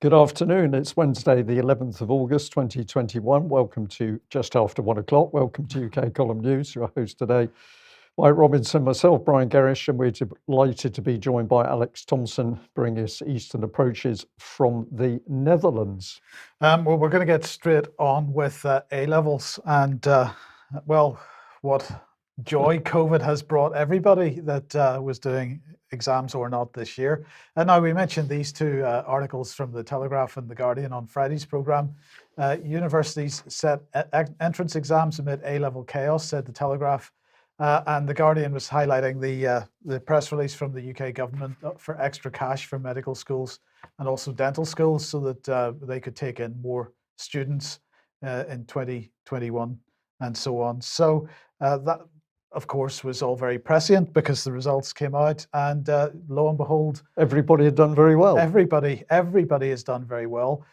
Good afternoon. It's Wednesday, the 11th of August, 2021. Welcome to Just After 1 o'clock. Welcome to UK Column News. Your host today, Mike Robinson, myself, Brian Gerrish, and we're delighted to be joined by Alex Thompson, bringing us Eastern Approaches from the Netherlands. Well, we're going to get straight on with A-levels and, what joy COVID has brought everybody that was doing exams or not this year. And now we mentioned these two articles from The Telegraph and The Guardian on Friday's programme. Universities set entrance exams amid A-level chaos, said The Telegraph. And The Guardian was highlighting the press release from the UK government for extra cash for medical schools and also dental schools so that they could take in more students in 2021 and so on. So that, of course, was all very prescient because the results came out and lo and behold, everybody had done very well. Everybody has done very well.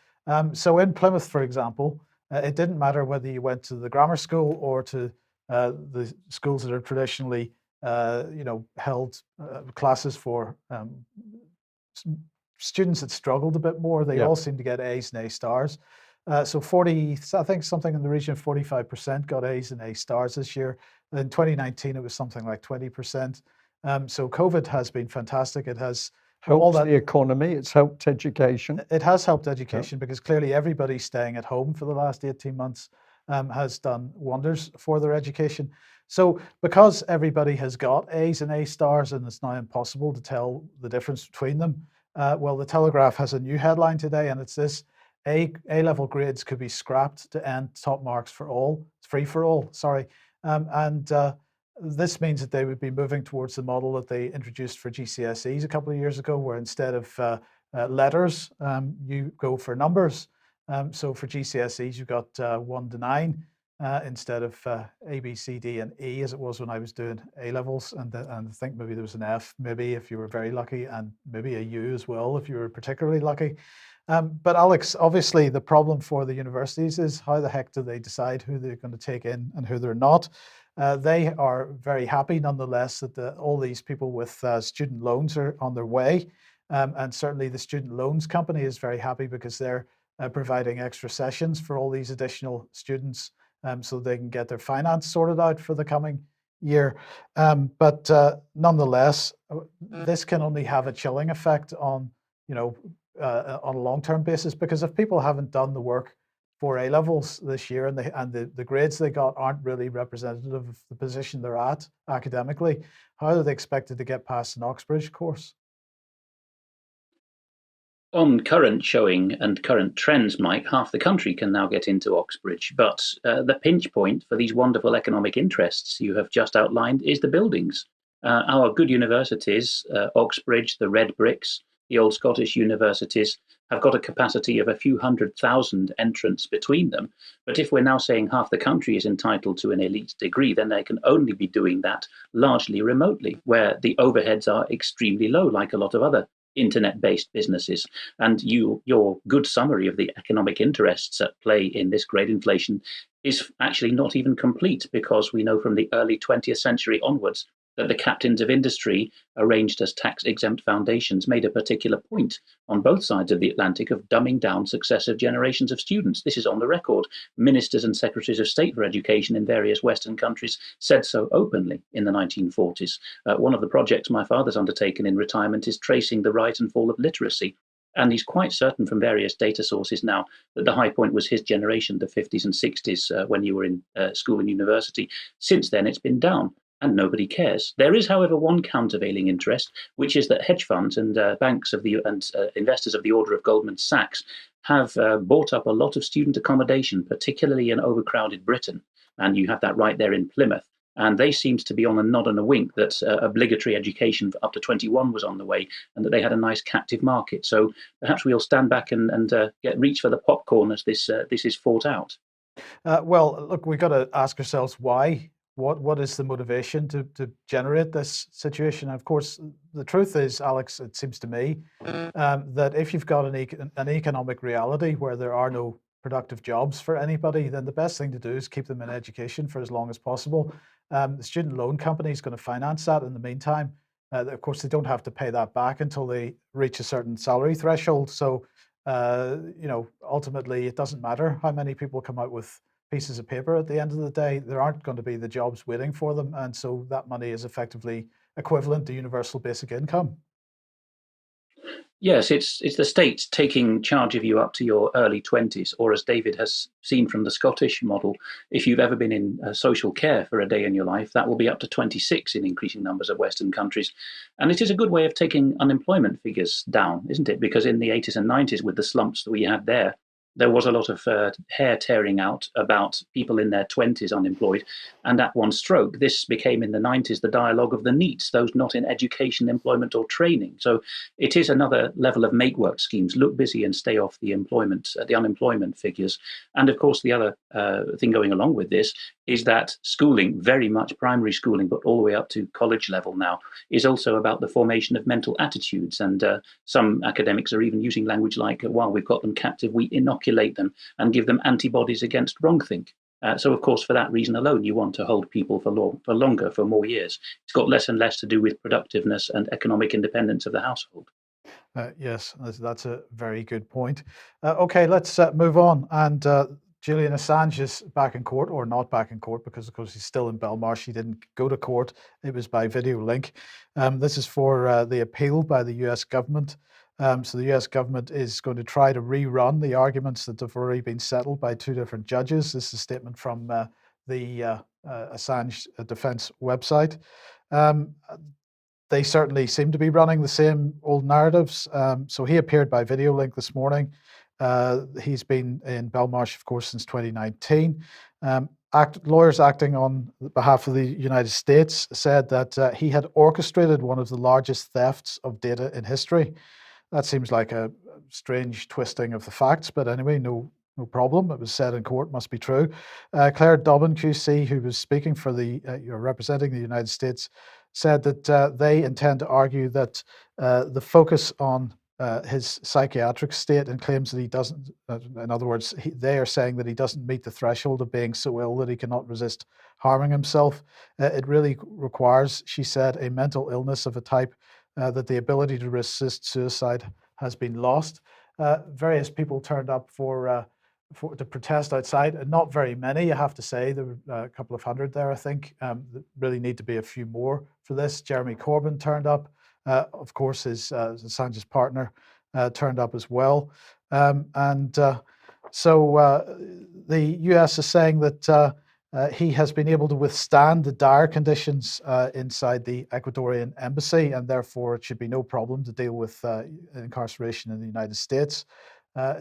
So in Plymouth, for example, it didn't matter whether you went to the grammar school or to the schools that are traditionally, held classes for students that struggled a bit more. They all seem to get A's and A stars. So 40, I think something in the region of 45% got A's and A stars this year. In 2019, it was something like 20%. So COVID has been fantastic. It has helped the economy. It's helped education. It has helped education because clearly everybody staying at home for the last 18 months has done wonders for their education. So because everybody has got A's and A stars and it's now impossible to tell the difference between them, the Telegraph has a new headline today, and it's this: A-level grades could be scrapped to end top marks for all, free for all, sorry. This means that they would be moving towards the model that they introduced for GCSEs a couple of years ago, where instead of letters, you go for numbers. So for GCSEs, you've got 1 to 9 instead of A, B, C, D, and E, as it was when I was doing A-levels. And I think maybe there was an F, maybe if you were very lucky, and maybe a U as well if you were particularly lucky. But Alex, obviously the problem for the universities is how the heck do they decide who they're going to take in and who they're not? They are very happy nonetheless that all these people with student loans are on their way. And certainly the student loans company is very happy because they're providing extra sessions for all these additional students so they can get their finance sorted out for the coming year. But nonetheless, this can only have a chilling effect on, on a long-term basis, because if people haven't done the work for A-levels this year and the grades they got aren't really representative of the position they're at academically, how are they expected to get past an Oxbridge course? On current showing and current trends, Mike, half the country can now get into Oxbridge. But the pinch point for these wonderful economic interests you have just outlined is the buildings. Our good universities, Oxbridge, the Red Bricks, the old Scottish universities, have got a capacity of a few 100,000 entrants between them. But if we're now saying half the country is entitled to an elite degree, then they can only be doing that largely remotely, where the overheads are extremely low, like a lot of other internet-based businesses. And your good summary of the economic interests at play in this great inflation is actually not even complete, because we know from the early 20th century onwards that the captains of industry, arranged as tax-exempt foundations, made a particular point on both sides of the Atlantic of dumbing down successive generations of students. This is on the record. Ministers and secretaries of state for education in various Western countries said so openly in the 1940s. One of the projects my father's undertaken in retirement is tracing the rise and fall of literacy. And he's quite certain from various data sources now that the high point was his generation, the 50s and 60s, when you were in school and university. Since then, it's been down. And nobody cares. There is, however, one countervailing interest, which is that hedge funds and banks and investors of the order of Goldman Sachs have bought up a lot of student accommodation, particularly in overcrowded Britain. And you have that right there in Plymouth. And they seemed to be on a nod and a wink that obligatory education for up to 21 was on the way, and that they had a nice captive market. So perhaps we'll stand back and reach for the popcorn as this is fought out. Well, look, we've got to ask ourselves why. What is the motivation to generate this situation? And of course, the truth is, Alex, it seems to me that if you've got an economic reality where there are no productive jobs for anybody, then the best thing to do is keep them in education for as long as possible. The student loan company is going to finance that in the meantime. Of course, they don't have to pay that back until they reach a certain salary threshold. So ultimately it doesn't matter how many people come out with pieces of paper at the end of the day. There aren't going to be the jobs waiting for them, and so that money is effectively equivalent to universal basic income. Yes, it's the state taking charge of you up to your early 20s, or as David has seen from the Scottish model, if you've ever been in social care for a day in your life, that will be up to 26 in increasing numbers of Western countries. And it is a good way of taking unemployment figures down, isn't it? Because in the 80s and 90s, with the slumps that we had there was a lot of hair tearing out about people in their 20s unemployed. And at one stroke, this became in the 90s the dialogue of the NEETs, those not in education, employment, or training. So it is another level of make work schemes. Look busy and stay off the unemployment figures. And of course, the other thing going along with this is that schooling, very much primary schooling, but all the way up to college level now, is also about the formation of mental attitudes. And some academics are even using language like, while we've got them captive, we inoculate them and give them antibodies against wrongthink. So, of course, for that reason alone, you want to hold people for longer, for more years. It's got less and less to do with productiveness and economic independence of the household. Yes, that's a very good point. Okay, let's move on. And Julian Assange is back in court, or not back in court, because of course he's still in Belmarsh. He didn't go to court. It was by video link. This is for the appeal by the US government. So the US government is going to try to rerun the arguments that have already been settled by two different judges. This is a statement from the Assange defense website. They certainly seem to be running the same old narratives. So he appeared by video link this morning. He's been in Belmarsh, of course, since 2019. Lawyers acting on behalf of the United States said that he had orchestrated one of the largest thefts of data in history. That seems like a strange twisting of the facts, but anyway, no problem. It was said in court, must be true. Claire Dobbin, QC, who was speaking for representing the United States, said that they intend to argue that the focus on his psychiatric state and claims that he doesn't, in other words, they are saying that he doesn't meet the threshold of being so ill that he cannot resist harming himself. It really requires, she said, a mental illness of a type that the ability to resist suicide has been lost. Various people turned up to protest outside, and not very many, I have to say. There were a couple of hundred there, I think. There really need to be a few more for this. Jeremy Corbyn turned up. Of course, Assange's partner turned up as well. So the US is saying that he has been able to withstand the dire conditions inside the Ecuadorian embassy, and therefore it should be no problem to deal with incarceration in the United States.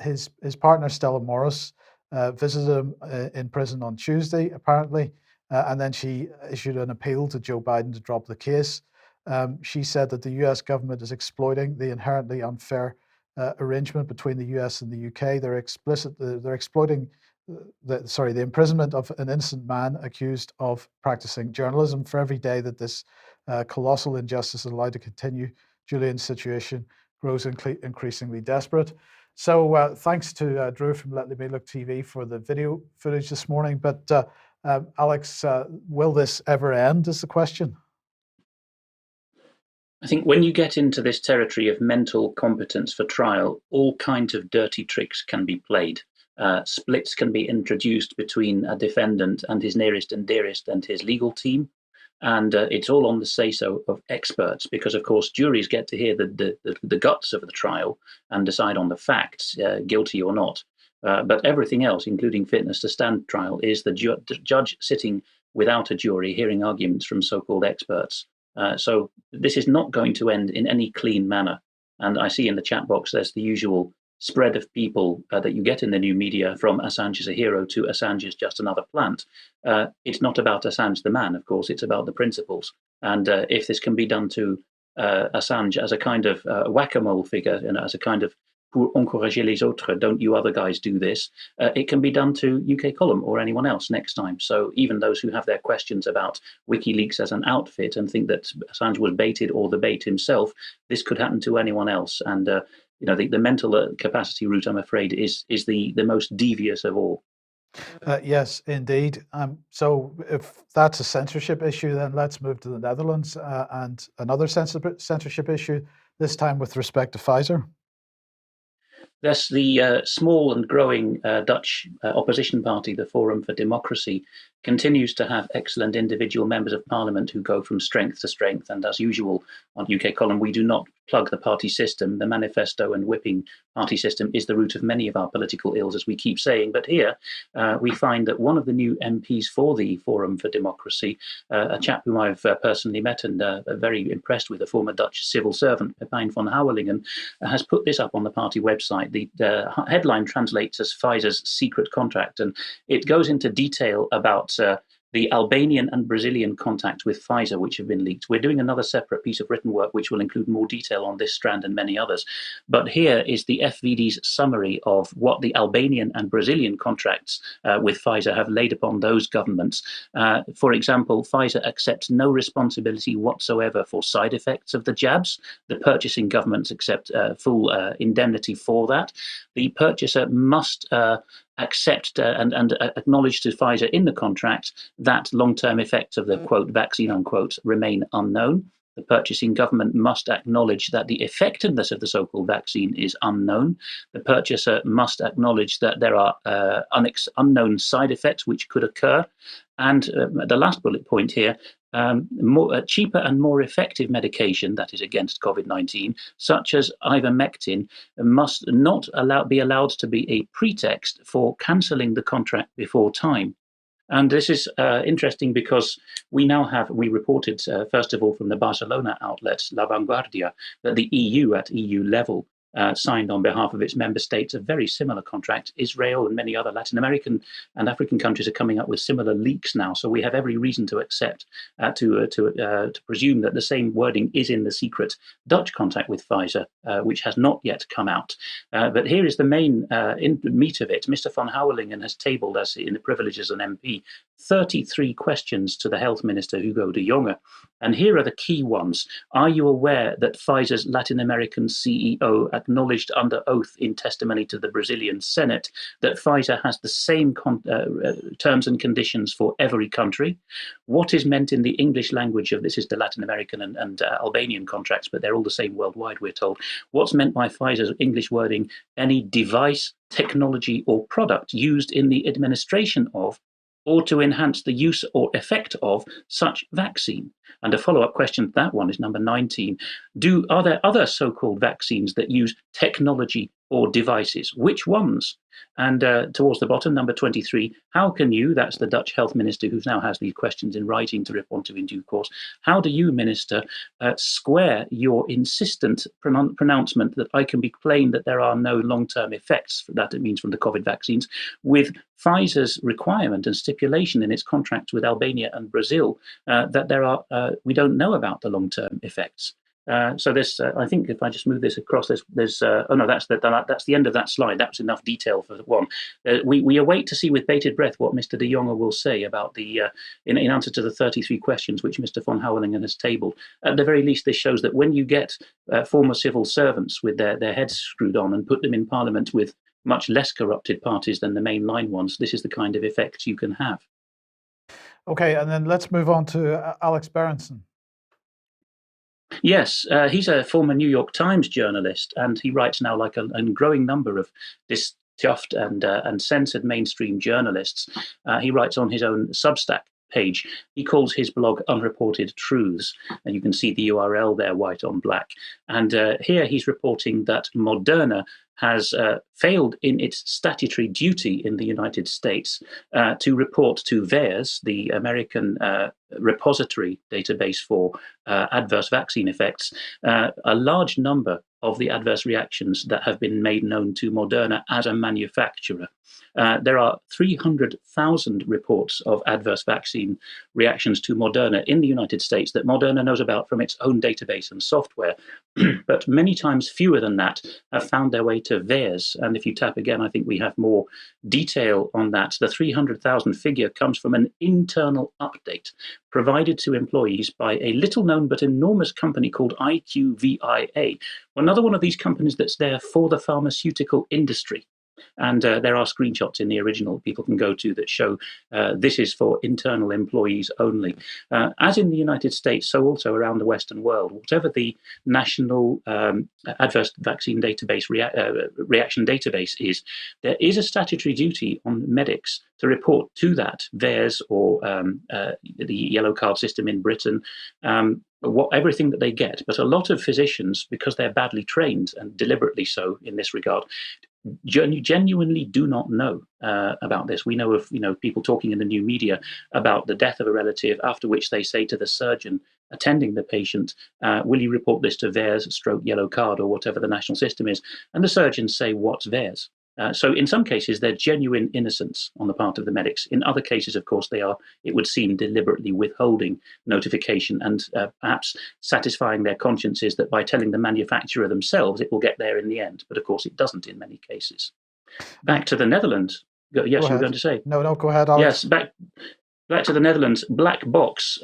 His partner, Stella Morris, visited him in prison on Tuesday, apparently, and then she issued an appeal to Joe Biden to drop the case. She said that the US government is exploiting the inherently unfair arrangement between the US and the UK. They're exploiting the imprisonment of an innocent man accused of practicing journalism. For every day that this colossal injustice is allowed to continue, Julian's situation grows increasingly desperate. So thanks to Drew from Let Me Look TV for the video footage this morning. But Alex, will this ever end is the question. I think when you get into this territory of mental competence for trial, all kinds of dirty tricks can be played. Splits can be introduced between a defendant and his nearest and dearest and his legal team. And it's all on the say-so of experts, because, of course, juries get to hear the guts of the trial and decide on the facts, guilty or not. But everything else, including fitness to stand trial, is the judge sitting without a jury, hearing arguments from so-called experts. So this is not going to end in any clean manner. And I see in the chat box there's the usual spread of people that you get in the new media, from Assange is a hero to Assange is just another plant. It's not about Assange the man, of course, it's about the principles. And if this can be done to Assange as a kind of whack-a-mole figure, as a kind of pour encourager les autres, don't you other guys do this, it can be done to UK Column or anyone else next time. So even those who have their questions about WikiLeaks as an outfit and think that Assange was baited or the bait himself, this could happen to anyone else. And the mental capacity route, I'm afraid, is the most devious of all. Yes, indeed. So if that's a censorship issue, then let's move to the Netherlands and another censorship issue, this time with respect to Pfizer. Thus, the small and growing Dutch opposition party, the Forum for Democracy, continues to have excellent individual members of parliament who go from strength to strength. And as usual on UK Column, we do not plug the party system. The manifesto and whipping party system is the root of many of our political ills, as we keep saying. But here we find that one of the new MPs for the Forum for Democracy, a chap whom I've personally met and very impressed with, a former Dutch civil servant, Pepijn van Houwelingen, has put this up on the party website. The headline translates as Pfizer's secret contract, and it goes into detail about the Albanian and Brazilian contacts with Pfizer, which have been leaked. We're doing another separate piece of written work, which will include more detail on this strand and many others. But here is the FVD's summary of what the Albanian and Brazilian contracts with Pfizer have laid upon those governments. For example, Pfizer accepts no responsibility whatsoever for side effects of the jabs. The purchasing governments accept full indemnity for that. The purchaser must accept and acknowledge to Pfizer in the contract that long-term effects of the, quote, vaccine, unquote, remain unknown. The purchasing government must acknowledge that the effectiveness of the so-called vaccine is unknown. The purchaser must acknowledge that there are unknown side effects which could occur. And the last bullet point here, cheaper and more effective medication that is against COVID-19, such as ivermectin, must not be allowed to be a pretext for cancelling the contract before time. And this is interesting because we reported, first of all, from the Barcelona outlet, La Vanguardia, that the EU at EU level signed on behalf of its member states a very similar contract. Israel and many other Latin American and African countries are coming up with similar leaks now. So we have every reason to accept, to presume that the same wording is in the secret Dutch contract with Pfizer, which has not yet come out. But here is the main meat of it. Mr. van Houwelingen has tabled, as in the privilege as an MP, 33 questions to the health minister, Hugo de Jonge. And here are the key ones. Are you aware that Pfizer's Latin American CEO acknowledged under oath in testimony to the Brazilian Senate that Pfizer has the same terms and conditions for every country? What is meant in the English language of, this is the Latin American and Albanian contracts, but they're all the same worldwide, we're told. What's meant by Pfizer's English wording? Any device, technology, or product used in the administration of or to enhance the use or effect of such vaccine. And a follow-up question to that one is number 19. Are there other so-called vaccines that use technology or devices? Which ones? And towards the bottom, number 23, how can you, that's the Dutch health minister who now has these questions in writing to respond to in due course, how do you, minister, square your insistent pronouncement that I can be plain that there are no long-term effects, that it means from the COVID vaccines, with Pfizer's requirement and stipulation in its contracts with Albania and Brazil that there are, we don't know about the long-term effects? So this, I think, if I just move this across, there's oh no, that's the end of that slide. That's enough detail for one. We await to see with bated breath what Mr. de Jonge will say about the, in answer to the 33 questions which Mr. van Houwelingen has tabled. At the very least, this shows that when you get former civil servants with their heads screwed on and put them in Parliament with much less corrupted parties than the mainline ones, this is the kind of effect you can have. Okay, and then let's move on to Alex Berenson. Yes, he's a former New York Times journalist, and he writes now like a growing number of stuffed and censored mainstream journalists. He writes on his own Substack page. He calls his blog Unreported Truths, and you can see the URL there, white on black. And here he's reporting that Moderna has failed in its statutory duty in the United States to report to VAERS, the American repository database for adverse vaccine effects, a large number of the adverse reactions that have been made known to Moderna as a manufacturer. There are 300,000 reports of adverse vaccine reactions to Moderna in the United States that Moderna knows about from its own database and software, but many times fewer than that have found their way to VAERS. And if you tap again, I think we have more detail on that. The 300,000 figure comes from an internal update provided to employees by a little-known but enormous company called IQVIA, another one of these companies that's there for the pharmaceutical industry. And there are screenshots in the original people can go to that show this is for internal employees only. As in the United States, so also around the Western world, whatever the national adverse vaccine database reaction database is, there is a statutory duty on medics to report to that, VAERS or the yellow card system in Britain, everything that they get. But a lot of physicians, because they're badly trained and deliberately so in this regard, genuinely do not know about this. We know of people talking in the new media about the death of a relative, after which they say to the surgeon attending the patient, will you report this to VAERS stroke yellow card or whatever the national system is? And the surgeons say, what's VAERS? So in some cases, they're genuine innocence on the part of the medics. In other cases, of course, they are, it would seem, deliberately withholding notification and perhaps satisfying their consciences that by telling the manufacturer themselves, it will get there in the end. But of course, it doesn't in many cases. Back to the Netherlands. Yes, you were going to say? No, go ahead, Alex. Yes, back to the Netherlands. Black Box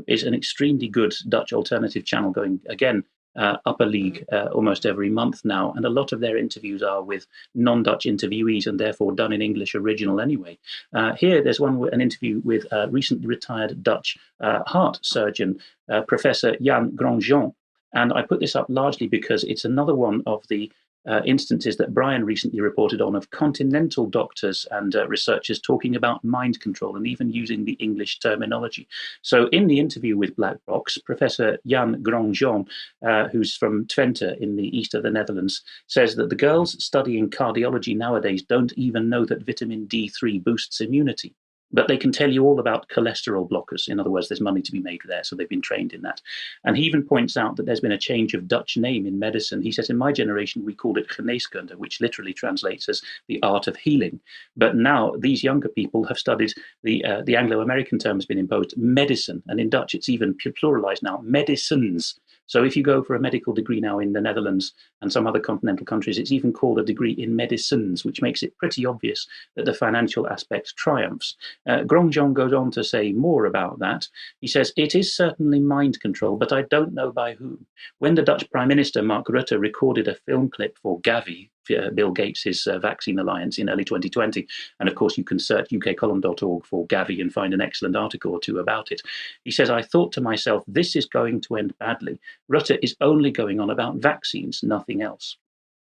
is an extremely good Dutch alternative channel going, again, upper league almost every month now, and a lot of their interviews are with non-Dutch interviewees and therefore done in English original anyway. Here there's an interview with a recently retired Dutch heart surgeon, Professor Jan Grandjean, and I put this up largely because it's another one of the instances that Brian recently reported on of continental doctors and researchers talking about mind control and even using the English terminology. So in the interview with Black Box, Professor Jan Grandjean, who's from Twente in the east of the Netherlands, says that the girls studying cardiology nowadays don't even know that vitamin D3 boosts immunity. But they can tell you all about cholesterol blockers. In other words, there's money to be made there, so they've been trained in that. And he even points out that there's been a change of Dutch name in medicine. He says, in my generation, we called it geneeskunde, which literally translates as the art of healing. But now these younger people have studied, the Anglo-American term has been imposed, medicine. And in Dutch, it's even pluralized now, medicines. So if you go for a medical degree now in the Netherlands and some other continental countries, it's even called a degree in medicines, which makes it pretty obvious that the financial aspect triumphs. Grandjean goes on to say more about that. He says, it is certainly mind control, but I don't know by whom. When the Dutch Prime Minister, Mark Rutte, recorded a film clip for Gavi, Bill Gates' vaccine alliance in early 2020. And of course, you can search ukcolumn.org for Gavi and find an excellent article or two about it. He says, I thought to myself, this is going to end badly. Rutte is only going on about vaccines, nothing else.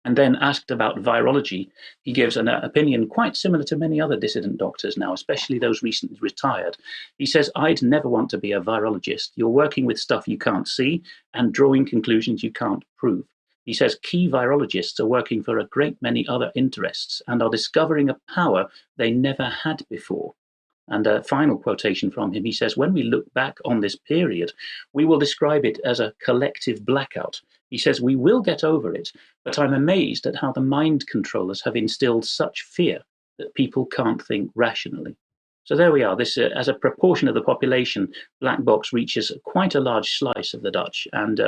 And then asked about virology, he gives an opinion quite similar to many other dissident doctors now, especially those recently retired. He says, I'd never want to be a virologist. You're working with stuff you can't see and drawing conclusions you can't prove. He says key virologists are working for a great many other interests and are discovering a power they never had before. And a final quotation from him, he says, when we look back on this period, we will describe it as a collective blackout. He says, we will get over it, but I'm amazed at how the mind controllers have instilled such fear that people can't think rationally. So there we are. This, as a proportion of the population, Black Box reaches quite a large slice of the Dutch. And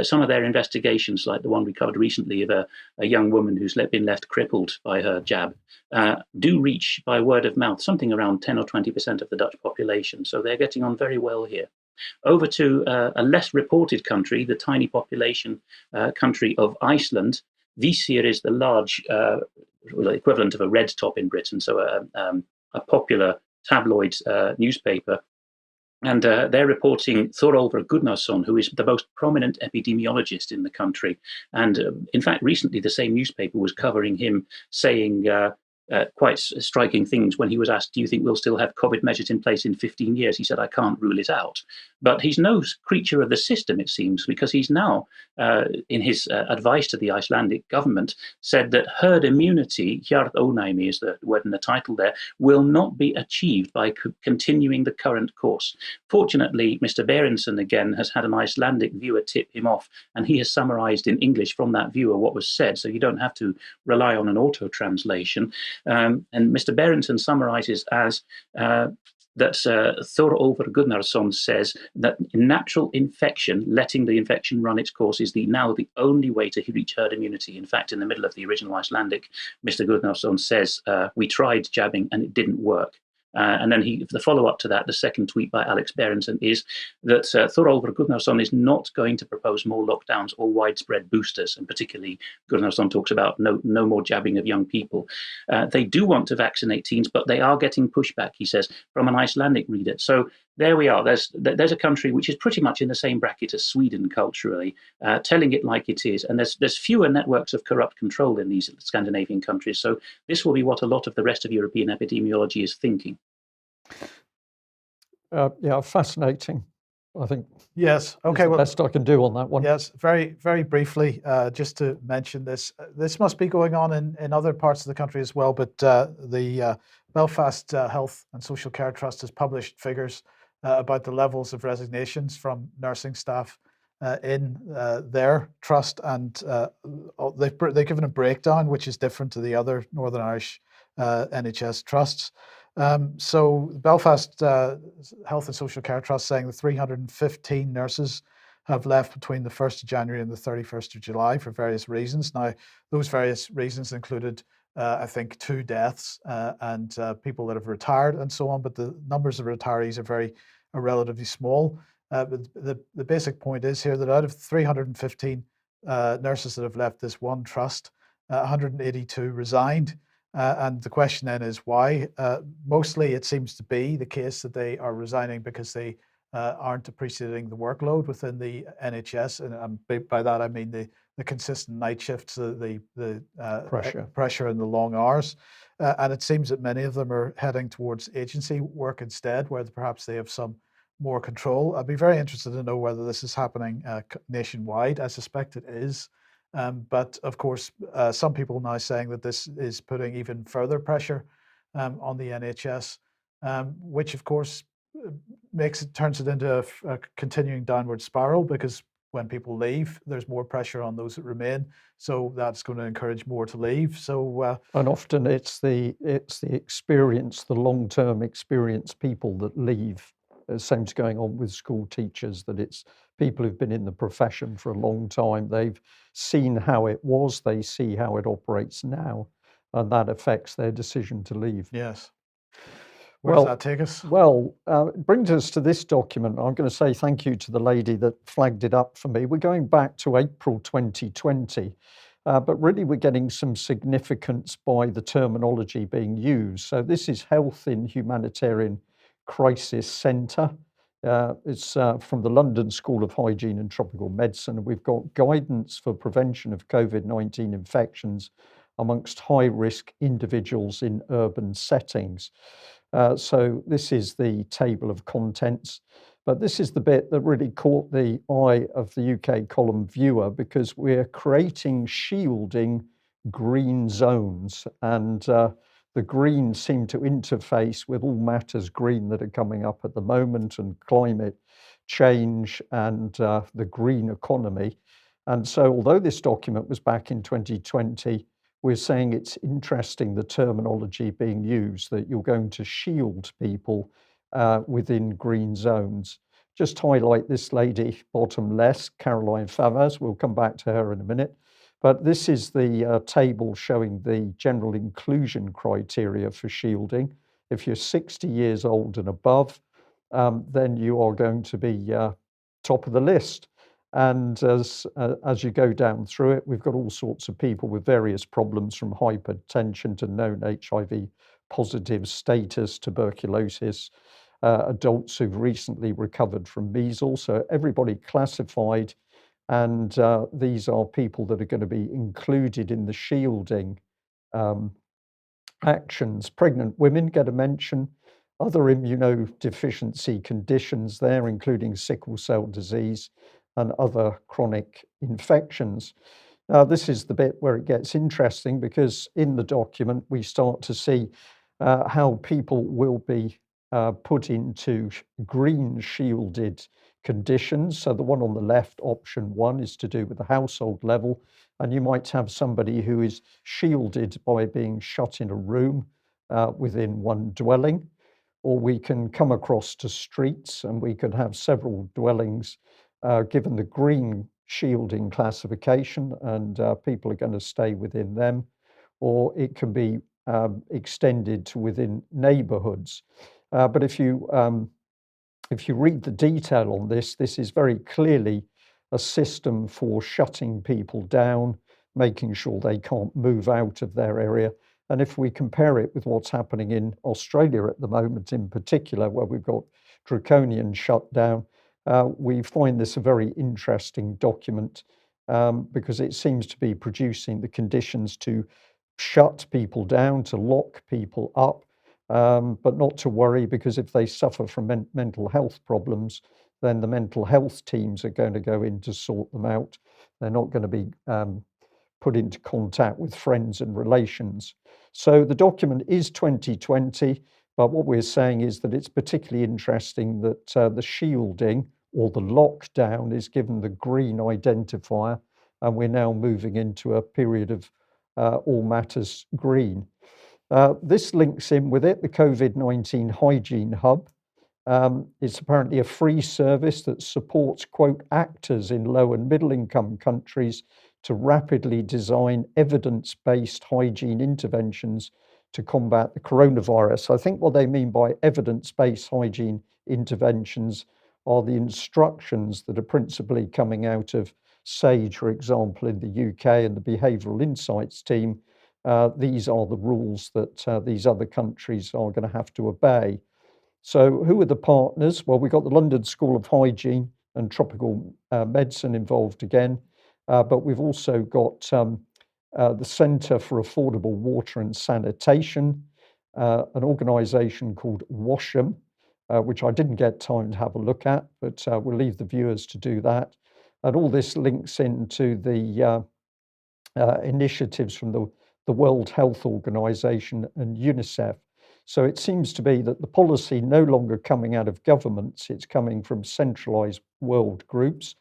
some of their investigations, like the one we covered recently of a young woman who's been left crippled by her jab, do reach by word of mouth something around 10 or 20% of the Dutch population. So they're getting on very well here. Over to a less reported country, the tiny population country of Iceland. Vísir is the large equivalent of a red top in Britain, so a popular tabloid newspaper. And they're reporting Thorolfur Gunnarsson, who is the most prominent epidemiologist in the country. And in fact, recently the same newspaper was covering him saying quite striking things when he was asked, do you think we'll still have COVID measures in place in 15 years? He said, I can't rule it out. But he's no creature of the system, it seems, because he's now, in his advice to the Icelandic government, said that herd immunity, hjarðónæmi is the word in the title there, will not be achieved by continuing the current course. Fortunately, Mr. Berenson, again, has had an Icelandic viewer tip him off, and he has summarized in English from that viewer what was said, so you don't have to rely on an auto-translation. And Mr. Berenson summarizes as that Thorolfur Gunnarsson says that natural infection, letting the infection run its course, is now the only way to reach herd immunity. In fact, in the middle of the original Icelandic, Mr. Gunnarsson says, we tried jabbing and it didn't work. And then the follow-up to that, the second tweet by Alex Berenson, is that Thorolfur Gunnarsson is not going to propose more lockdowns or widespread boosters, and particularly Gunnarsson talks about no more jabbing of young people. They do want to vaccinate teens, but they are getting pushback, he says, from an Icelandic reader. So there we are. There's a country which is pretty much in the same bracket as Sweden culturally, telling it like it is. And there's fewer networks of corrupt control in these Scandinavian countries. So this will be what a lot of the rest of European epidemiology is thinking. Yeah, fascinating. I think. Yes. Okay. The best I can do on that one. Yes. Very, very briefly, just to mention this. This must be going on in other parts of the country as well. But the Belfast Health and Social Care Trust has published figures about the levels of resignations from nursing staff in their trust, and they've given a breakdown which is different to the other Northern Irish NHS trusts. So Belfast Health and Social Care Trust saying that 315 nurses have left between the 1st of January and the 31st of July for various reasons. Now, those various reasons included, I think, 2 deaths and people that have retired and so on, but the numbers of retirees are relatively small. But the basic point is here that out of 315 nurses that have left this one trust, 182 resigned. And the question then is why? Mostly it seems to be the case that they are resigning because they aren't appreciating the workload within the NHS. And by that I mean the consistent night shifts, the pressure and the long hours. And it seems that many of them are heading towards agency work instead, where perhaps they have some more control. I'd be very interested to know whether this is happening nationwide. I suspect it is. But of course, some people now saying that this is putting even further pressure on the NHS, which of course turns it into a continuing downward spiral, because when people leave, there's more pressure on those that remain. So that's going to encourage more to leave. So and often it's the experience, the long-term experience people that leave. Same's going on with school teachers, that it's people who've been in the profession for a long time. They've seen how it was, they see how it operates now, and that affects their decision to leave. Yes. Where does that take us? Well, it brings us to this document. I'm going to say thank you to the lady that flagged it up for me. We're going back to April 2020, but really we're getting some significance by the terminology being used. So this is Health in Humanitarian Crisis Centre. It's from the London School of Hygiene and Tropical Medicine. We've got guidance for prevention of COVID-19 infections amongst high-risk individuals in urban settings. So this is the table of contents, but this is the bit that really caught the eye of the UK column viewer, because we're creating shielding green zones, and the green seem to interface with all matters green that are coming up at the moment, and climate change and the green economy. And so although this document was back in 2020, we're saying it's interesting, the terminology being used, that you're going to shield people within green zones. Just highlight this lady, bottom left, Caroline Favaz. We'll come back to her in a minute. But this is the table showing the general inclusion criteria for shielding. If you're 60 years old and above, then you are going to be top of the list. And as you go down through it, we've got all sorts of people with various problems, from hypertension to known HIV positive status, tuberculosis, adults who've recently recovered from measles. So everybody classified. And these are people that are going to be included in the shielding actions. Pregnant women get a mention. Other immunodeficiency conditions there, including sickle cell disease and other chronic infections. Now, this is the bit where it gets interesting, because in the document we start to see how people will be put into green shielded conditions. So the one on the left, option 1, is to do with the household level, and you might have somebody who is shielded by being shut in a room within one dwelling, or we can come across to streets and we could have several dwellings given the green shielding classification, and people are going to stay within them. Or it can be extended to within neighbourhoods. But if you read the detail on this, this is very clearly a system for shutting people down, making sure they can't move out of their area. And if we compare it with what's happening in Australia at the moment, in particular, where we've got draconian shutdown, we find this a very interesting document because it seems to be producing the conditions to shut people down, to lock people up, but not to worry, because if they suffer from mental health problems, then the mental health teams are going to go in to sort them out. They're not going to be put into contact with friends and relations. So the document is 2020, but what we're saying is that it's particularly interesting that the shielding or the lockdown is given the green identifier, and we're now moving into a period of all matters green. This links in with it, the COVID-19 Hygiene Hub. It's apparently a free service that supports, quote, actors in low and middle income countries to rapidly design evidence-based hygiene interventions to combat the coronavirus. I think what they mean by evidence-based hygiene interventions are the instructions that are principally coming out of SAGE, for example, in the UK, and the Behavioural Insights team. These are the rules that these other countries are going to have to obey. So who are the partners? Well, we've got the London School of Hygiene and Tropical Medicine involved again, but we've also got the Centre for Affordable Water and Sanitation, an organisation called WASHM, which I didn't get time to have a look at, but we'll leave the viewers to do that. And all this links into the initiatives from the World Health Organization and UNICEF. So it seems to be that the policy no longer coming out of governments, it's coming from centralized world groups.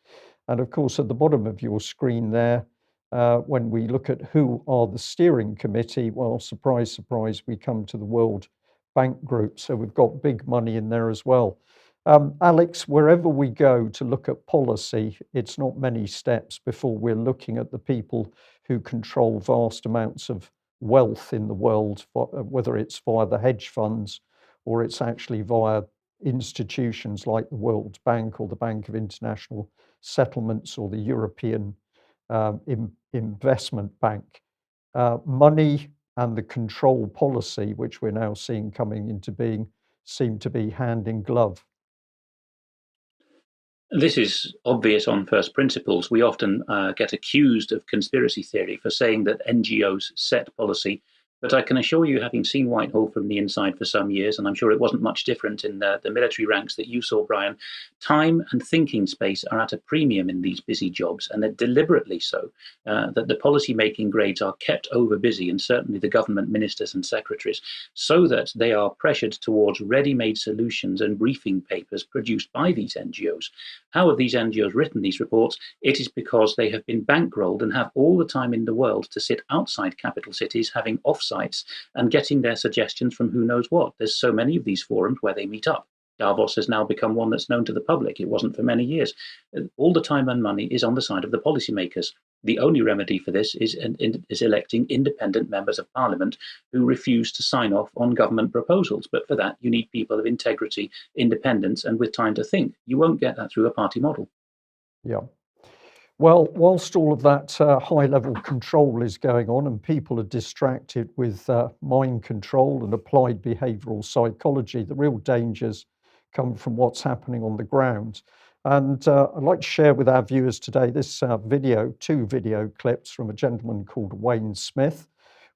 And of course, at the bottom of your screen there, when we look at who are the steering committee, well, surprise, surprise, we come to the World Bank Group. So we've got big money in there as well. Alex, wherever we go to look at policy, it's not many steps before we're looking at the people who control vast amounts of wealth in the world, whether it's via the hedge funds or it's actually via institutions like the World Bank or the Bank of International Settlements or the European Investment Bank. Money and the control policy, which we're now seeing coming into being, seem to be hand in glove. This is obvious on first principles. We often get accused of conspiracy theory for saying that NGOs set policy. But I can assure you, having seen Whitehall from the inside for some years, and I'm sure it wasn't much different in the military ranks that you saw, Brian, time and thinking space are at a premium in these busy jobs, and they're deliberately so, that the policy-making grades are kept over busy, and certainly the government ministers and secretaries, so that they are pressured towards ready-made solutions and briefing papers produced by these NGOs. How have these NGOs written these reports? It is because they have been bankrolled and have all the time in the world to sit outside capital cities, having offsites and getting their suggestions from who knows what. There's so many of these forums where they meet up. Davos has now become one that's known to the public. It wasn't for many years. All the time and money is on the side of the policymakers. The only remedy for this is electing independent members of parliament who refuse to sign off on government proposals. But for that, you need people of integrity, independence, and with time to think. You won't get that through a party model. Yeah. Well, whilst all of that high-level control is going on and people are distracted with mind control and applied behavioural psychology, the real dangers come from what's happening on the ground. And I'd like to share with our viewers today this two video clips from a gentleman called Wayne Smith.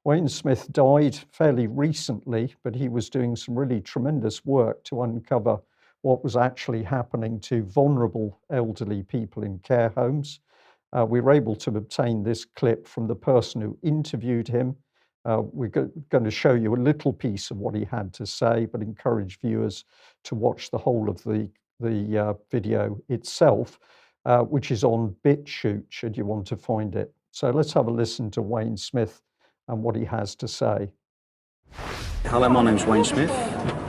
Wayne Smith died fairly recently, but he was doing some really tremendous work to uncover what was actually happening to vulnerable elderly people in care homes. We were able to obtain this clip from the person who interviewed him. We're going to show you a little piece of what he had to say, but encourage viewers to watch the whole of the video itself, which is on BitChute, should you want to find it. So let's have a listen to Wayne Smith and what he has to say. Hello, my name's Wayne Smith.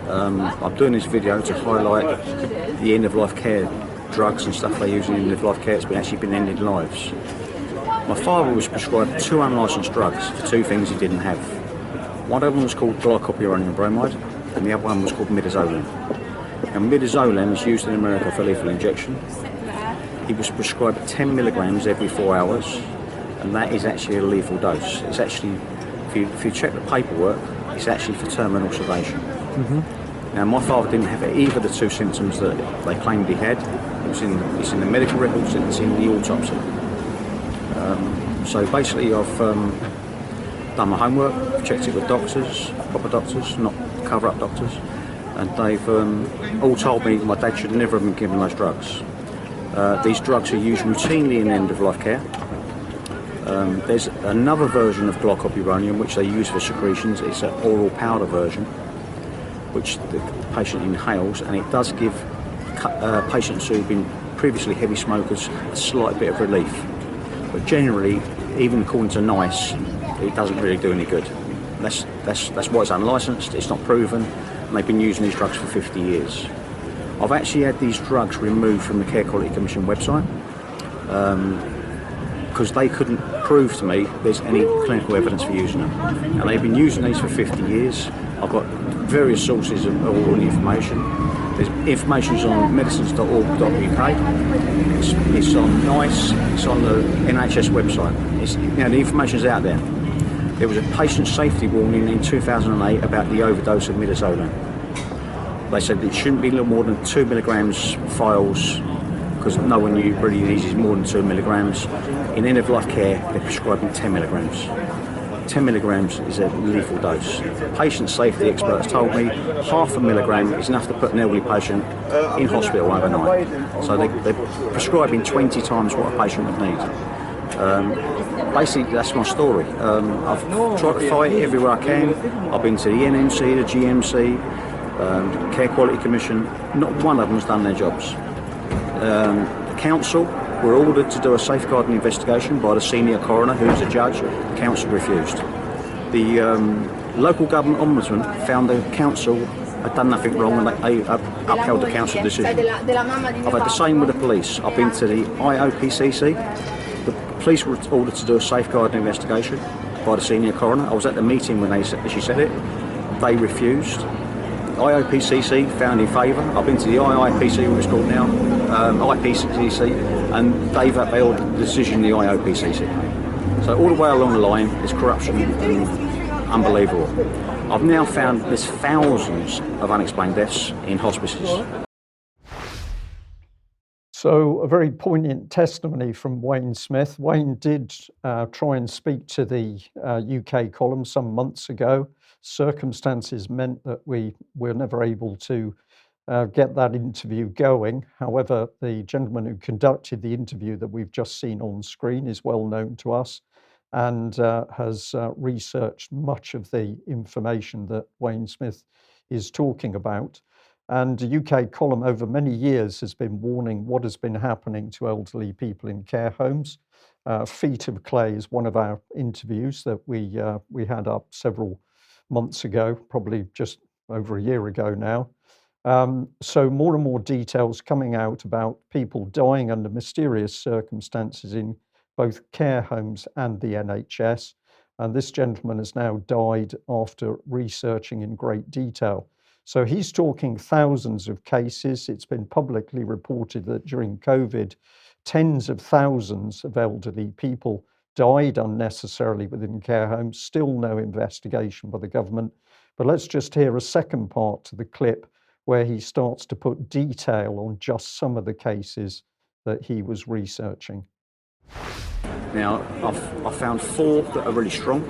I'm doing this video to highlight the end-of-life care drugs and stuff they use in end-of-life care that's actually been ending lives. My father was prescribed 2 unlicensed drugs for 2 things he didn't have. One of them was called glycopyrronium bromide, and the other one was called midazolam. Now, midazolam is used in America for lethal injection. He was prescribed 10 milligrams every 4 hours, and that is actually a lethal dose. It's actually, if you check the paperwork, it's actually for terminal sedation. Now, my father didn't have either of the two symptoms that they claimed he had. It's in the medical records and it's in the autopsy. So basically, I've done my homework, I've checked it with doctors, proper doctors, not cover-up doctors, and they've all told me my dad should never have been given those drugs. These drugs are used routinely in end-of-life care. There's another version of glycopyrronium which they use for secretions. It's an oral powder version which the patient inhales, and it does give patients who've been previously heavy smokers a slight bit of relief. But generally, even according to NICE, it doesn't really do any good. That's why it's unlicensed, it's not proven, and they've been using these drugs for 50 years. I've actually had these drugs removed from the Care Quality Commission website because they couldn't prove to me there's any clinical evidence for using them. And they've been using these for 50 years. I've got various sources of all the information. There's information on medicines.org.uk. It's on NICE. It's on the NHS website. The information's out there. There was a patient safety warning in 2008 about the overdose of midazolam. They said it shouldn't be more than 2 milligrams vials because no one really needs more than 2 milligrams. In end-of-life care, they're prescribing 10 milligrams. 10 milligrams is a lethal dose. Patient safety experts told me half a milligram is enough to put an elderly patient in hospital overnight. So they're prescribing 20 times what a patient would need. Basically, that's my story. I've tried to fight it everywhere I can. I've been to the NMC, the GMC, Care Quality Commission. Not one of them has done their jobs. The council were ordered to do a safeguarding investigation by the senior coroner, who's a judge. The council refused. The local government ombudsman found the council had done nothing wrong and they upheld the council decision. I've had the same with the police. I've been to the IOPCC. The police were ordered to do a safeguarding investigation by the senior coroner. I was at the meeting when she said it. They refused. IOPCC found in favour. I've been to the IIPC, what it's called now, IPCC, and they've upheld the decision of the IOPCC. So all the way along the line, there's corruption and unbelievable. I've now found there's thousands of unexplained deaths in hospices. So a very poignant testimony from Wayne Smith. Wayne did try and speak to the UK column some months ago. Circumstances meant that we were never able to get that interview going. However, the gentleman who conducted the interview that we've just seen on screen is well known to us and has researched much of the information that Wayne Smith is talking about. And the UK column over many years has been warning what has been happening to elderly people in care homes. Feet of Clay is one of our interviews that we had up several months ago, probably just over a year ago now. So more and more details coming out about people dying under mysterious circumstances in both care homes and the NHS. And this gentleman has now died after researching in great detail. So he's talking thousands of cases. It's been publicly reported that during COVID, tens of thousands of elderly people died unnecessarily within care homes. Still no investigation by the government. But let's just hear a second part to the clip where he starts to put detail on just some of the cases that he was researching. Now, I've found 4 that are really strong.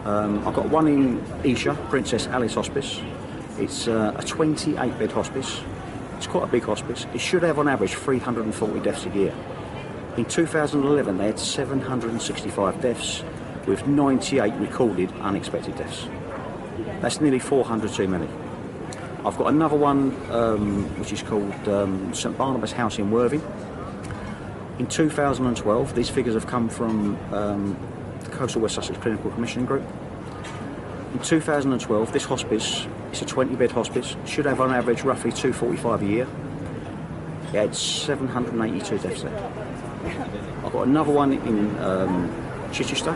I've got one in Esher, Princess Alice Hospice. It's a 28-bed hospice. It's quite a big hospice. It should have on average 340 deaths a year. In 2011, they had 765 deaths, with 98 recorded unexpected deaths. That's nearly 400 too many. I've got another one which is called St Barnabas House in Worthing. In 2012, these figures have come from the Coastal West Sussex Clinical Commission Group. In 2012, this hospice, it's a 20-bed hospice, should have on average roughly 245 a year. It had 782 deaths there. I've got another one in Chichester,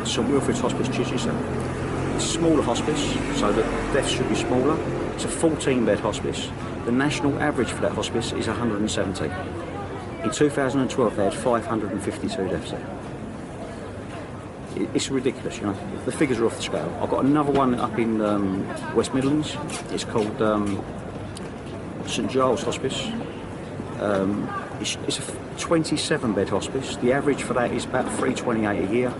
St Wilfrid's Hospice, Chichester. It's a smaller hospice, so the deaths should be smaller. It's a 14-bed hospice. The national average for that hospice is 170. In 2012, they had 552 deaths there. It's ridiculous, you know. The figures are off the scale. I've got another one up in West Midlands. It's called St Giles Hospice. It's a 27-bed hospice. The average for that is about 328 a year.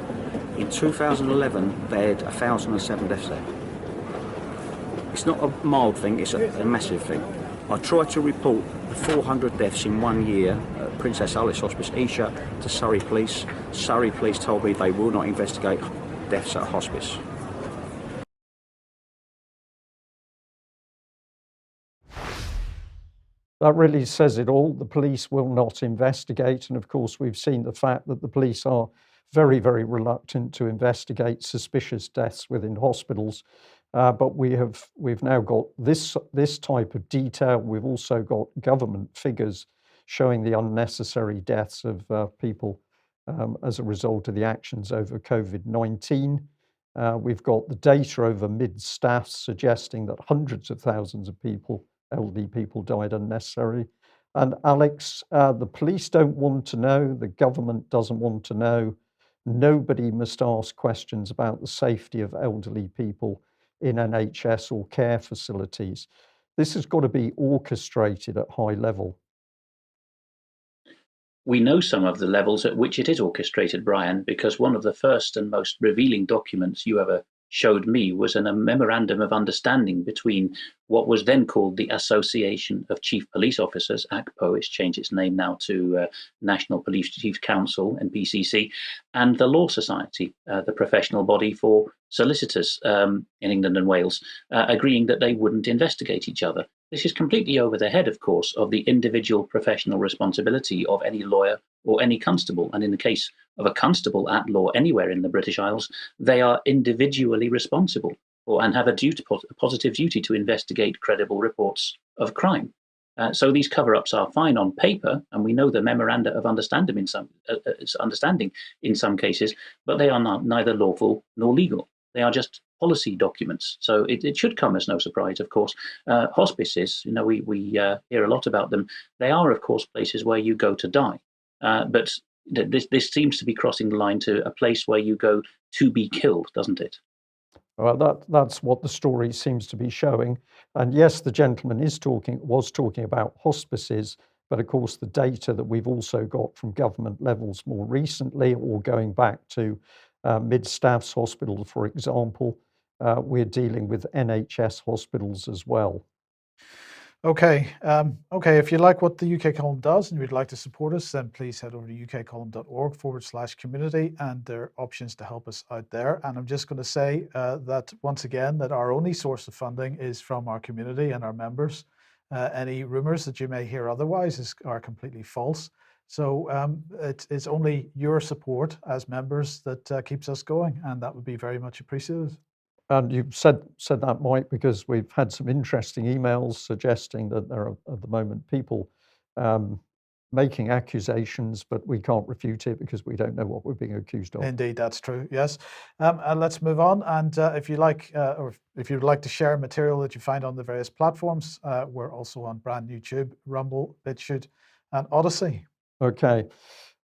In 2011, they had 1,007 deaths there. It's not a mild thing, it's a massive thing. I tried to report the 400 deaths in 1 year at Princess Alice Hospice, Esher, to Surrey Police. Surrey Police told me they will not investigate deaths at a hospice. That really says it all. The police will not investigate. And of course, we've seen the fact that the police are very, very reluctant to investigate suspicious deaths within hospitals. But we've now got this type of detail. We've also got government figures showing the unnecessary deaths of people as a result of the actions over COVID-19. We've got the data over mid-staff suggesting that hundreds of thousands of people, elderly people, died unnecessarily. And Alex, the police don't want to know, the government doesn't want to know. Nobody must ask questions about the safety of elderly people in NHS or care facilities. This has got to be orchestrated at high level. We know some of the levels at which it is orchestrated, Brian, because one of the first and most revealing documents you ever showed me was in a memorandum of understanding between what was then called the Association of Chief Police Officers, ACPO, it's changed its name now to National Police Chiefs Council, NPCC, and the Law Society, the professional body for solicitors in England and Wales, agreeing that they wouldn't investigate each other. This is completely over the head, of course, of the individual professional responsibility of any lawyer or any constable. And in the case of a constable at law anywhere in the British Isles, they are individually responsible and have a positive duty to investigate credible reports of crime. So these cover-ups are fine on paper, and we know the memoranda of understanding in some cases, but they are neither lawful nor legal. They are just policy documents. So it should come as no surprise, of course. Hospices, we hear a lot about them. They are, of course, places where you go to die. But this seems to be crossing the line to a place where you go to be killed, doesn't it? Well, that's what the story seems to be showing. And yes, the gentleman was talking about hospices, but of course the data that we've also got from government levels more recently, or going back to mid-staffs hospitals, for example, we're dealing with NHS hospitals as well. Okay. If you like what the UK Column does and you'd like to support us, then please head over to ukcolumn.org/community, and there are options to help us out there. And I'm just going to say that once again, that our only source of funding is from our community and our members. Any rumours that you may hear otherwise are completely false. So it's only your support as members that keeps us going, and that would be very much appreciated. And you said that, Mike, because we've had some interesting emails suggesting that there are at the moment people making accusations, but we can't refute it because we don't know what we're being accused of. Indeed, that's true. Yes. And let's move on. And if you like, or if you'd like to share material that you find on the various platforms, we're also on Brand YouTube, Rumble, BitChute, and Odyssey. Okay.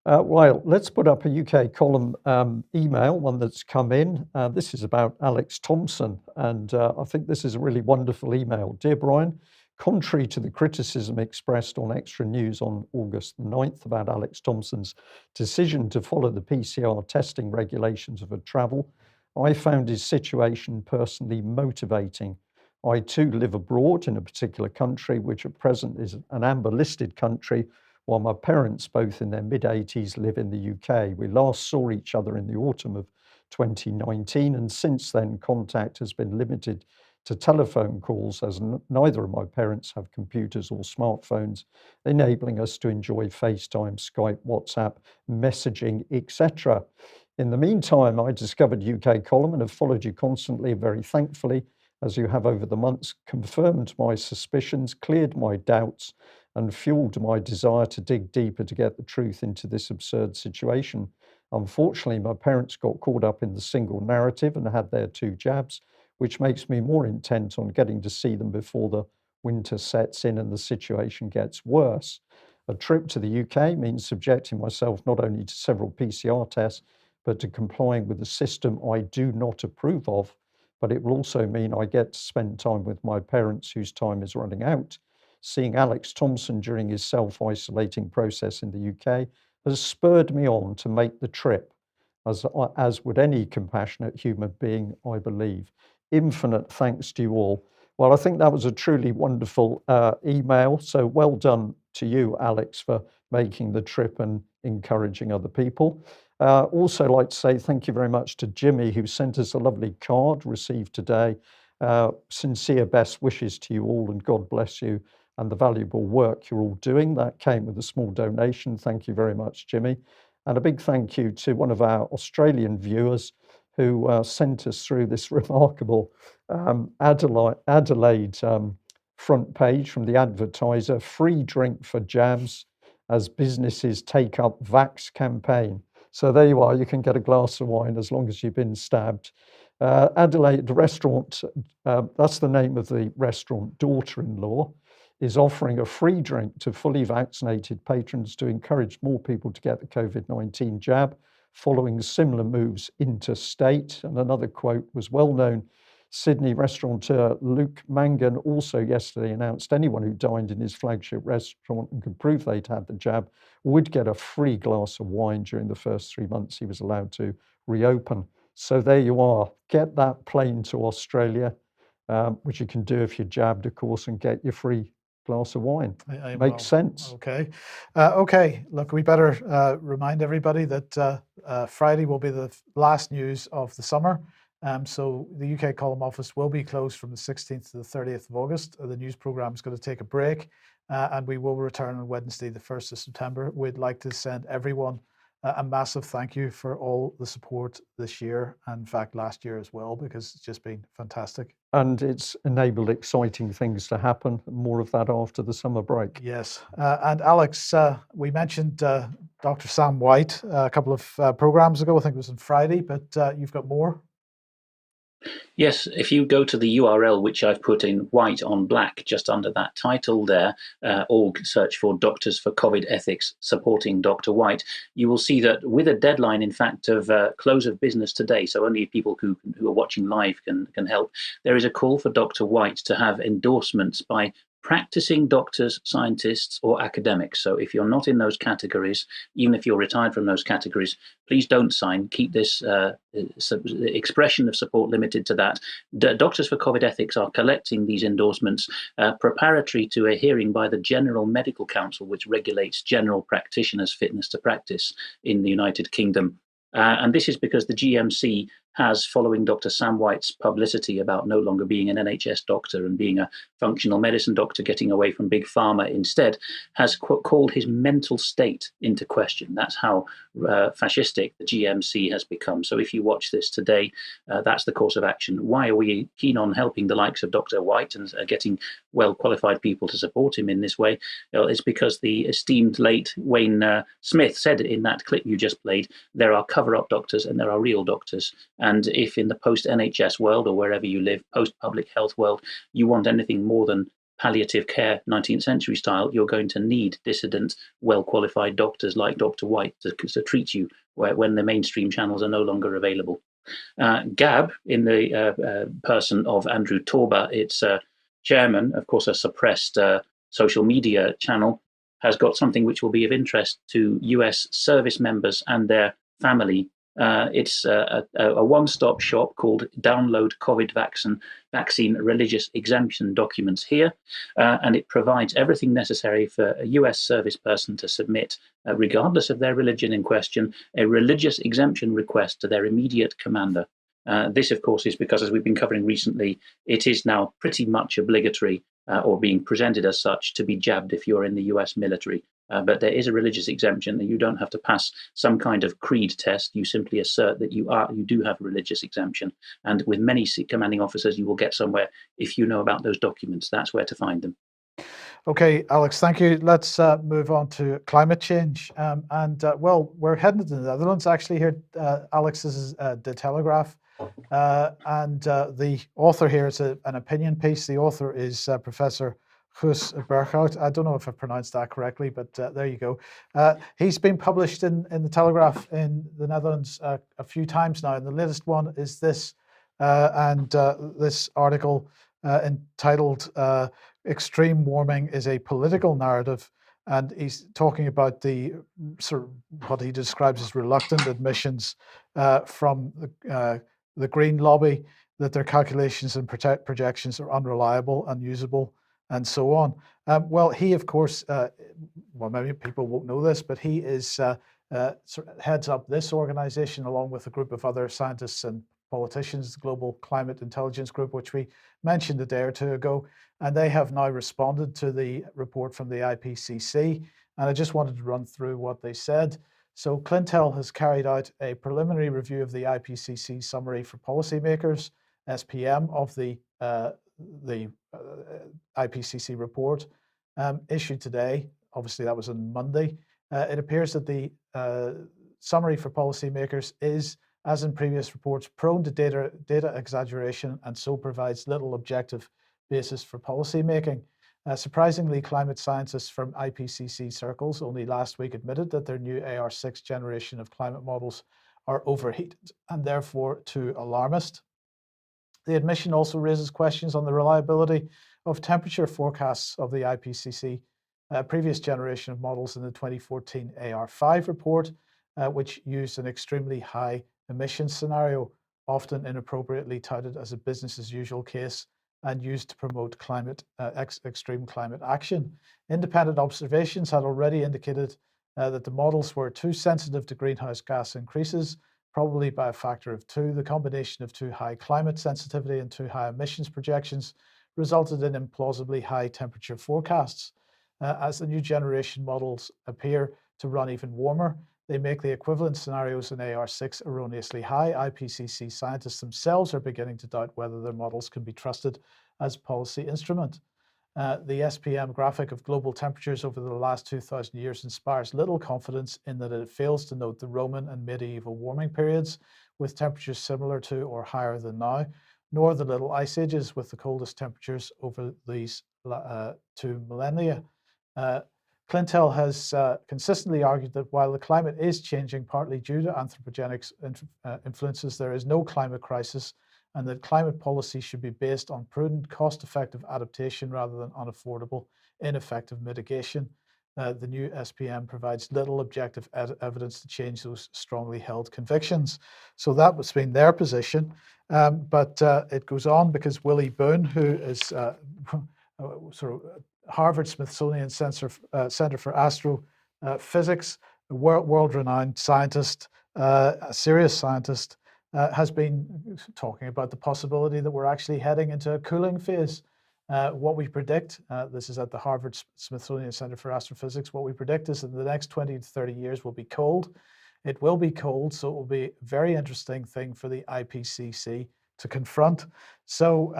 Well, let's put up a UK Column email, one that's come in. This is about Alex Thompson, and I think this is a really wonderful email. Dear Brian, contrary to the criticism expressed on Extra News on August the 9th about Alex Thompson's decision to follow the PCR testing regulations for travel, I found his situation personally motivating. I too live abroad in a particular country, which at present is an amber listed country, while my parents, both in their mid-80s, live in the UK. We last saw each other in the autumn of 2019, and since then contact has been limited to telephone calls, as neither of my parents have computers or smartphones, enabling us to enjoy FaceTime, Skype, WhatsApp, messaging, etc. In the meantime, I discovered UK Column and have followed you constantly, very thankfully, as you have over the months confirmed my suspicions, cleared my doubts, and fueled my desire to dig deeper to get the truth into this absurd situation. Unfortunately, my parents got caught up in the single narrative and had their 2 jabs, which makes me more intent on getting to see them before the winter sets in and the situation gets worse. A trip to the UK means subjecting myself not only to several PCR tests, but to complying with a system I do not approve of. But it will also mean I get to spend time with my parents whose time is running out. Seeing Alex Thompson during his self-isolating process in the UK has spurred me on to make the trip, as would any compassionate human being, I believe. Infinite thanks to you all. Well, I think that was a truly wonderful email. So well done to you, Alex, for making the trip and encouraging other people. Also like to say thank you very much to Jimmy, who sent us a lovely card received today. Sincere best wishes to you all, and God bless you and the valuable work you're all doing. That came with a small donation. Thank you very much, Jimmy. And a big thank you to one of our Australian viewers who sent us through this remarkable Adelaide front page from the Advertiser: free drink for jabs as businesses take up Vax campaign. So there you are, you can get a glass of wine as long as you've been stabbed. Adelaide restaurant, that's the name of the restaurant, Daughter-in-Law, is offering a free drink to fully vaccinated patrons to encourage more people to get the COVID-19 jab, following similar moves interstate. And another quote was well-known Sydney restaurateur Luke Mangan also yesterday announced anyone who dined in his flagship restaurant and could prove they'd had the jab would get a free glass of wine during the first 3 months he was allowed to reopen. So there you are. Get that plane to Australia, which you can do if you're jabbed, of course, and get your free glass of wine. Makes sense. Okay. Okay. Look, we better remind everybody that Friday will be the last news of the summer. So the UK column office will be closed from the 16th to the 30th of August. The news program is going to take a break, and we will return on Wednesday, the 1st of September. We'd like to send everyone a massive thank you for all the support this year, and in fact last year as well, because it's just been fantastic. And it's enabled exciting things to happen. More of that after the summer break. Yes. And Alex, we mentioned Dr. Sam White a couple of programs ago. I think it was on Friday, but you've got more. Yes, if you go to the URL, which I've put in white on black just under that title there, or search for Doctors for COVID Ethics Supporting Dr. White, you will see that with a deadline, in fact, of close of business today, so only people who are watching live can help, there is a call for Dr. White to have endorsements by practicing doctors, scientists, or academics. So if you're not in those categories, even if you're retired from those categories, please don't sign. Keep this expression of support limited to that. Doctors for COVID Ethics are collecting these endorsements preparatory to a hearing by the General Medical Council, which regulates general practitioners' fitness to practice in the United Kingdom. And this is because the GMC has, following Dr. Sam White's publicity about no longer being an NHS doctor and being a functional medicine doctor, getting away from big pharma instead, has called his mental state into question. That's how fascistic the GMC has become. So if you watch this today, that's the course of action. Why are we keen on helping the likes of Dr. White and getting well-qualified people to support him in this way? It's because the esteemed late Wayne Smith said in that clip you just played, there are cover-up doctors and there are real doctors. And if in the post-NHS world, or wherever you live, post-public health world, you want anything more than palliative care, 19th century style, you're going to need dissident, well-qualified doctors like Dr. White to treat you when the mainstream channels are no longer available. Gab, in the person of Andrew Torba, its chairman, of course a suppressed social media channel, has got something which will be of interest to US service members and their family. It's a one-stop shop called Download COVID Vaccine Religious Exemption Documents here, and it provides everything necessary for a US service person to submit, regardless of their religion in question, a religious exemption request to their immediate commander. This, of course, is because, as we've been covering recently, it is now pretty much obligatory or being presented as such to be jabbed if you're in the US military. But there is a religious exemption, and you don't have to pass some kind of creed test. You simply assert that you do have a religious exemption. And with many commanding officers, you will get somewhere if you know about those documents. That's where to find them. Okay, Alex, thank you. Let's move on to climate change. Well, we're heading to the Netherlands actually here. Alex, this is De Telegraaf. The author here is an opinion piece. The author is Professor Guus Berghout. I don't know if I pronounced that correctly, but there you go. He's been published in the Telegraph in the Netherlands a few times now, and the latest one is this, this article entitled Extreme Warming is a Political Narrative. And he's talking about the sort of what he describes as reluctant admissions from the Green Lobby that their calculations and projections are unreliable, unusable, and so on. Well, he, of course, well, maybe people won't know this, but he is heads up this organization along with a group of other scientists and politicians, the Global Climate Intelligence Group, which we mentioned a day or two ago. And they have now responded to the report from the IPCC. And I just wanted to run through what they said. So Clintel has carried out a preliminary review of the IPCC summary for policymakers, SPM, of the IPCC report issued today. Obviously, that was on Monday. It appears that the summary for policymakers is, as in previous reports, prone to data exaggeration and so provides little objective basis for policy making. Surprisingly, climate scientists from IPCC circles only last week admitted that their new AR6 generation of climate models are overheated and therefore too alarmist. The admission also raises questions on the reliability of temperature forecasts of the IPCC previous generation of models in the 2014 AR5 report, which used an extremely high emissions scenario, often inappropriately touted as a business as usual case and used to promote extreme climate action. Independent observations had already indicated that the models were too sensitive to greenhouse gas increases, probably by a factor of 2. The combination of too high climate sensitivity and too high emissions projections resulted in implausibly high temperature forecasts. As the new generation models appear to run even warmer, they make the equivalent scenarios in AR6 erroneously high. IPCC scientists themselves are beginning to doubt whether their models can be trusted as policy instrument. The SPM graphic of global temperatures over the last 2,000 years inspires little confidence in that it fails to note the Roman and medieval warming periods with temperatures similar to or higher than now, nor the little ice ages with the coldest temperatures over these 2 millennia. Clintel has consistently argued that while the climate is changing partly due to anthropogenic influences, there is no climate crisis, and that climate policy should be based on prudent, cost-effective adaptation rather than unaffordable, ineffective mitigation. The new SPM provides little objective evidence to change those strongly held convictions. So that was been their position. But it goes on because Willie Boone, who is sort of Harvard-Smithsonian Center for Astrophysics, a world-renowned scientist, a serious scientist, has been talking about the possibility that we're actually heading into a cooling phase. What we predict, this is at the Harvard-Smithsonian Center for Astrophysics, what we predict is that the next 20 to 30 years will be cold. It will be cold, so it will be a very interesting thing for the IPCC to confront. So,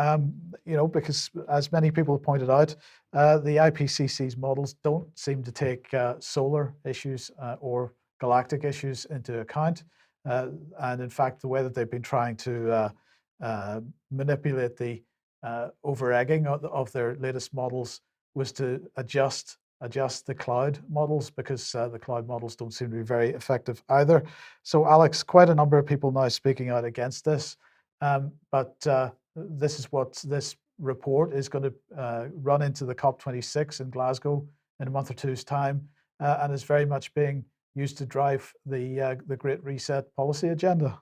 because as many people have pointed out, the IPCC's models don't seem to take solar issues or galactic issues into account. And in fact, the way that they've been trying to manipulate the over-egging of their latest models was to adjust the cloud models, because the cloud models don't seem to be very effective either. So, Alex, quite a number of people now speaking out against this. But this is what this report is going to run into the COP26 in Glasgow in a month or two's time, and is very much being used to drive the Great Reset policy agenda.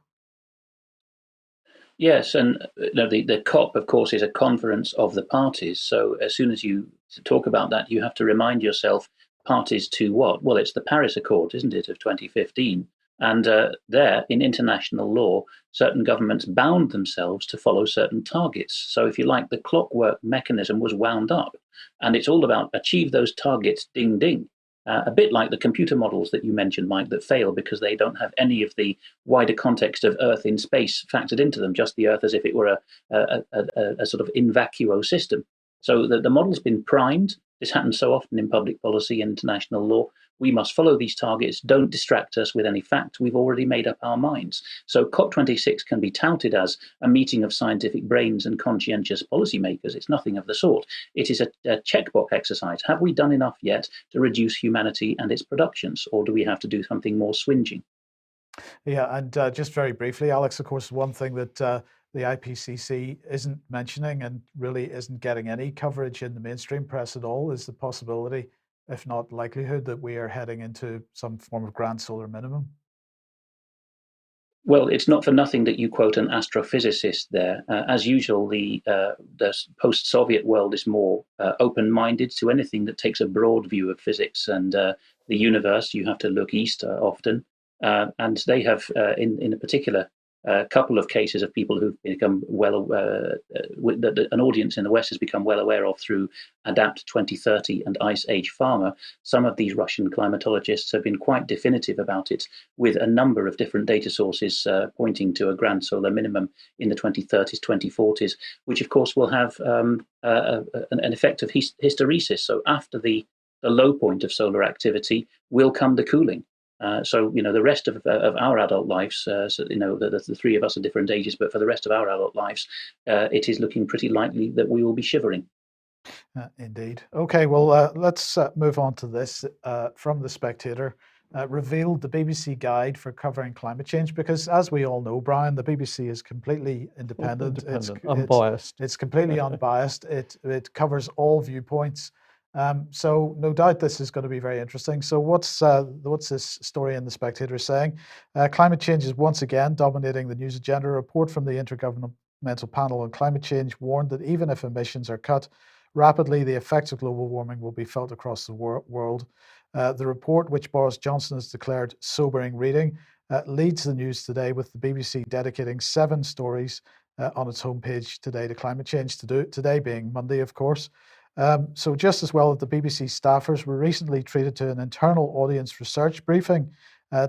Yes, and the COP, of course, is a conference of the parties. So as soon as you talk about that, you have to remind yourself, parties to what? Well, it's the Paris Accord, isn't it, of 2015. And there, in international law, certain governments bound themselves to follow certain targets. So if you like, the clockwork mechanism was wound up. And it's all about achieve those targets, ding, ding. A bit like the computer models that you mentioned, Mike, that fail because they don't have any of the wider context of Earth in space factored into them, just the Earth as if it were a sort of in vacuo system. So the model's been primed. This happens so often in public policy and international law. We must follow these targets. Don't distract us with any fact. We've already made up our minds. So COP26 can be touted as a meeting of scientific brains and conscientious policymakers. It's nothing of the sort. It is a checkbox exercise. Have we done enough yet to reduce humanity and its productions, or do we have to do something more swinging? Yeah, and just very briefly, Alex, of course, one thing that the IPCC isn't mentioning and really isn't getting any coverage in the mainstream press at all is the possibility, if not likelihood, that we are heading into some form of grand solar minimum. Well, it's not for nothing that you quote an astrophysicist there. As usual, the post-Soviet world is more open-minded to anything that takes a broad view of physics and the universe. You have to look east often, and they have, in a particular couple of cases of people who've become an audience in the West has become well aware of through Adapt 2030 and Ice Age Farmer. Some of these Russian climatologists have been quite definitive about it, with a number of different data sources pointing to a grand solar minimum in the 2030s, 2040s, which of course will have an effect of hysteresis. So after the low point of solar activity will come the cooling. So the rest of our adult lives, the three of us are different ages, but for the rest of our adult lives, it is looking pretty likely that we will be shivering. Indeed. Okay, well, let's move on to this from The Spectator. Revealed the BBC guide for covering climate change, because as we all know, Brian, the BBC is completely independent. Unbiased. It's completely unbiased. It covers all viewpoints. So no doubt this is going to be very interesting. So what's this story in The Spectator saying? Climate change is once again dominating the news agenda. A report from the Intergovernmental Panel on Climate Change warned that even if emissions are cut rapidly, the effects of global warming will be felt across the world. The report, which Boris Johnson has declared sobering reading, leads the news today, with the BBC dedicating 7 stories on its homepage today to climate change, today being Monday, of course. So just as well that the BBC staffers were recently treated to an internal audience research briefing,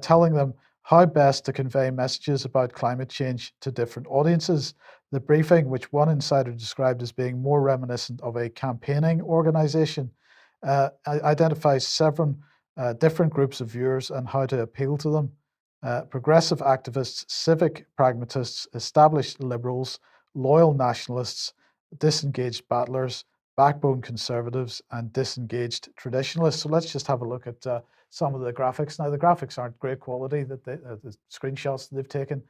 telling them how best to convey messages about climate change to different audiences. The briefing, which one insider described as being more reminiscent of a campaigning organisation, identifies 7 different groups of viewers and how to appeal to them. Progressive activists, civic pragmatists, established liberals, loyal nationalists, disengaged battlers, backbone conservatives, and disengaged traditionalists. So let's just have a look at some of the graphics. Now, the graphics aren't great quality, the screenshots that they've taken.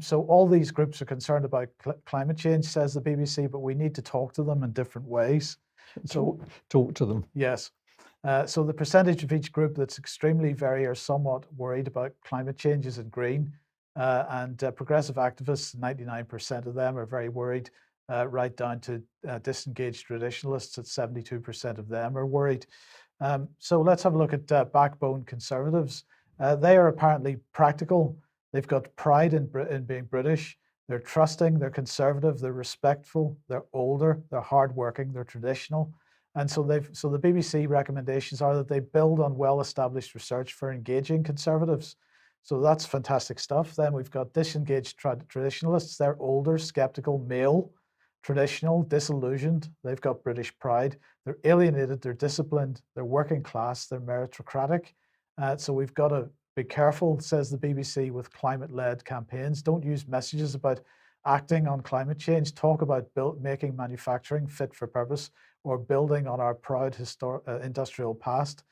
So all these groups are concerned about climate change, says the BBC, but we need to talk to them in different ways. So talk to them. Yes. So the percentage of each group that's extremely very or somewhat worried about climate change is in green. And progressive activists, 99% of them are very worried, right down to disengaged traditionalists at 72% of them are worried. So let's have a look at backbone conservatives. They are apparently practical. They've got pride in being British. They're trusting, they're conservative, they're respectful, they're older, they're hardworking, they're traditional. And so the BBC recommendations are that they build on well-established research for engaging conservatives. So that's fantastic stuff. Then we've got disengaged traditionalists. They're older, skeptical, male, traditional, disillusioned. They've got British pride. They're alienated, they're disciplined, they're working class, they're meritocratic. So we've got to be careful, says the BBC, with climate-led campaigns. Don't use messages about acting on climate change. Talk about making manufacturing fit for purpose, or building on our proud industrial past,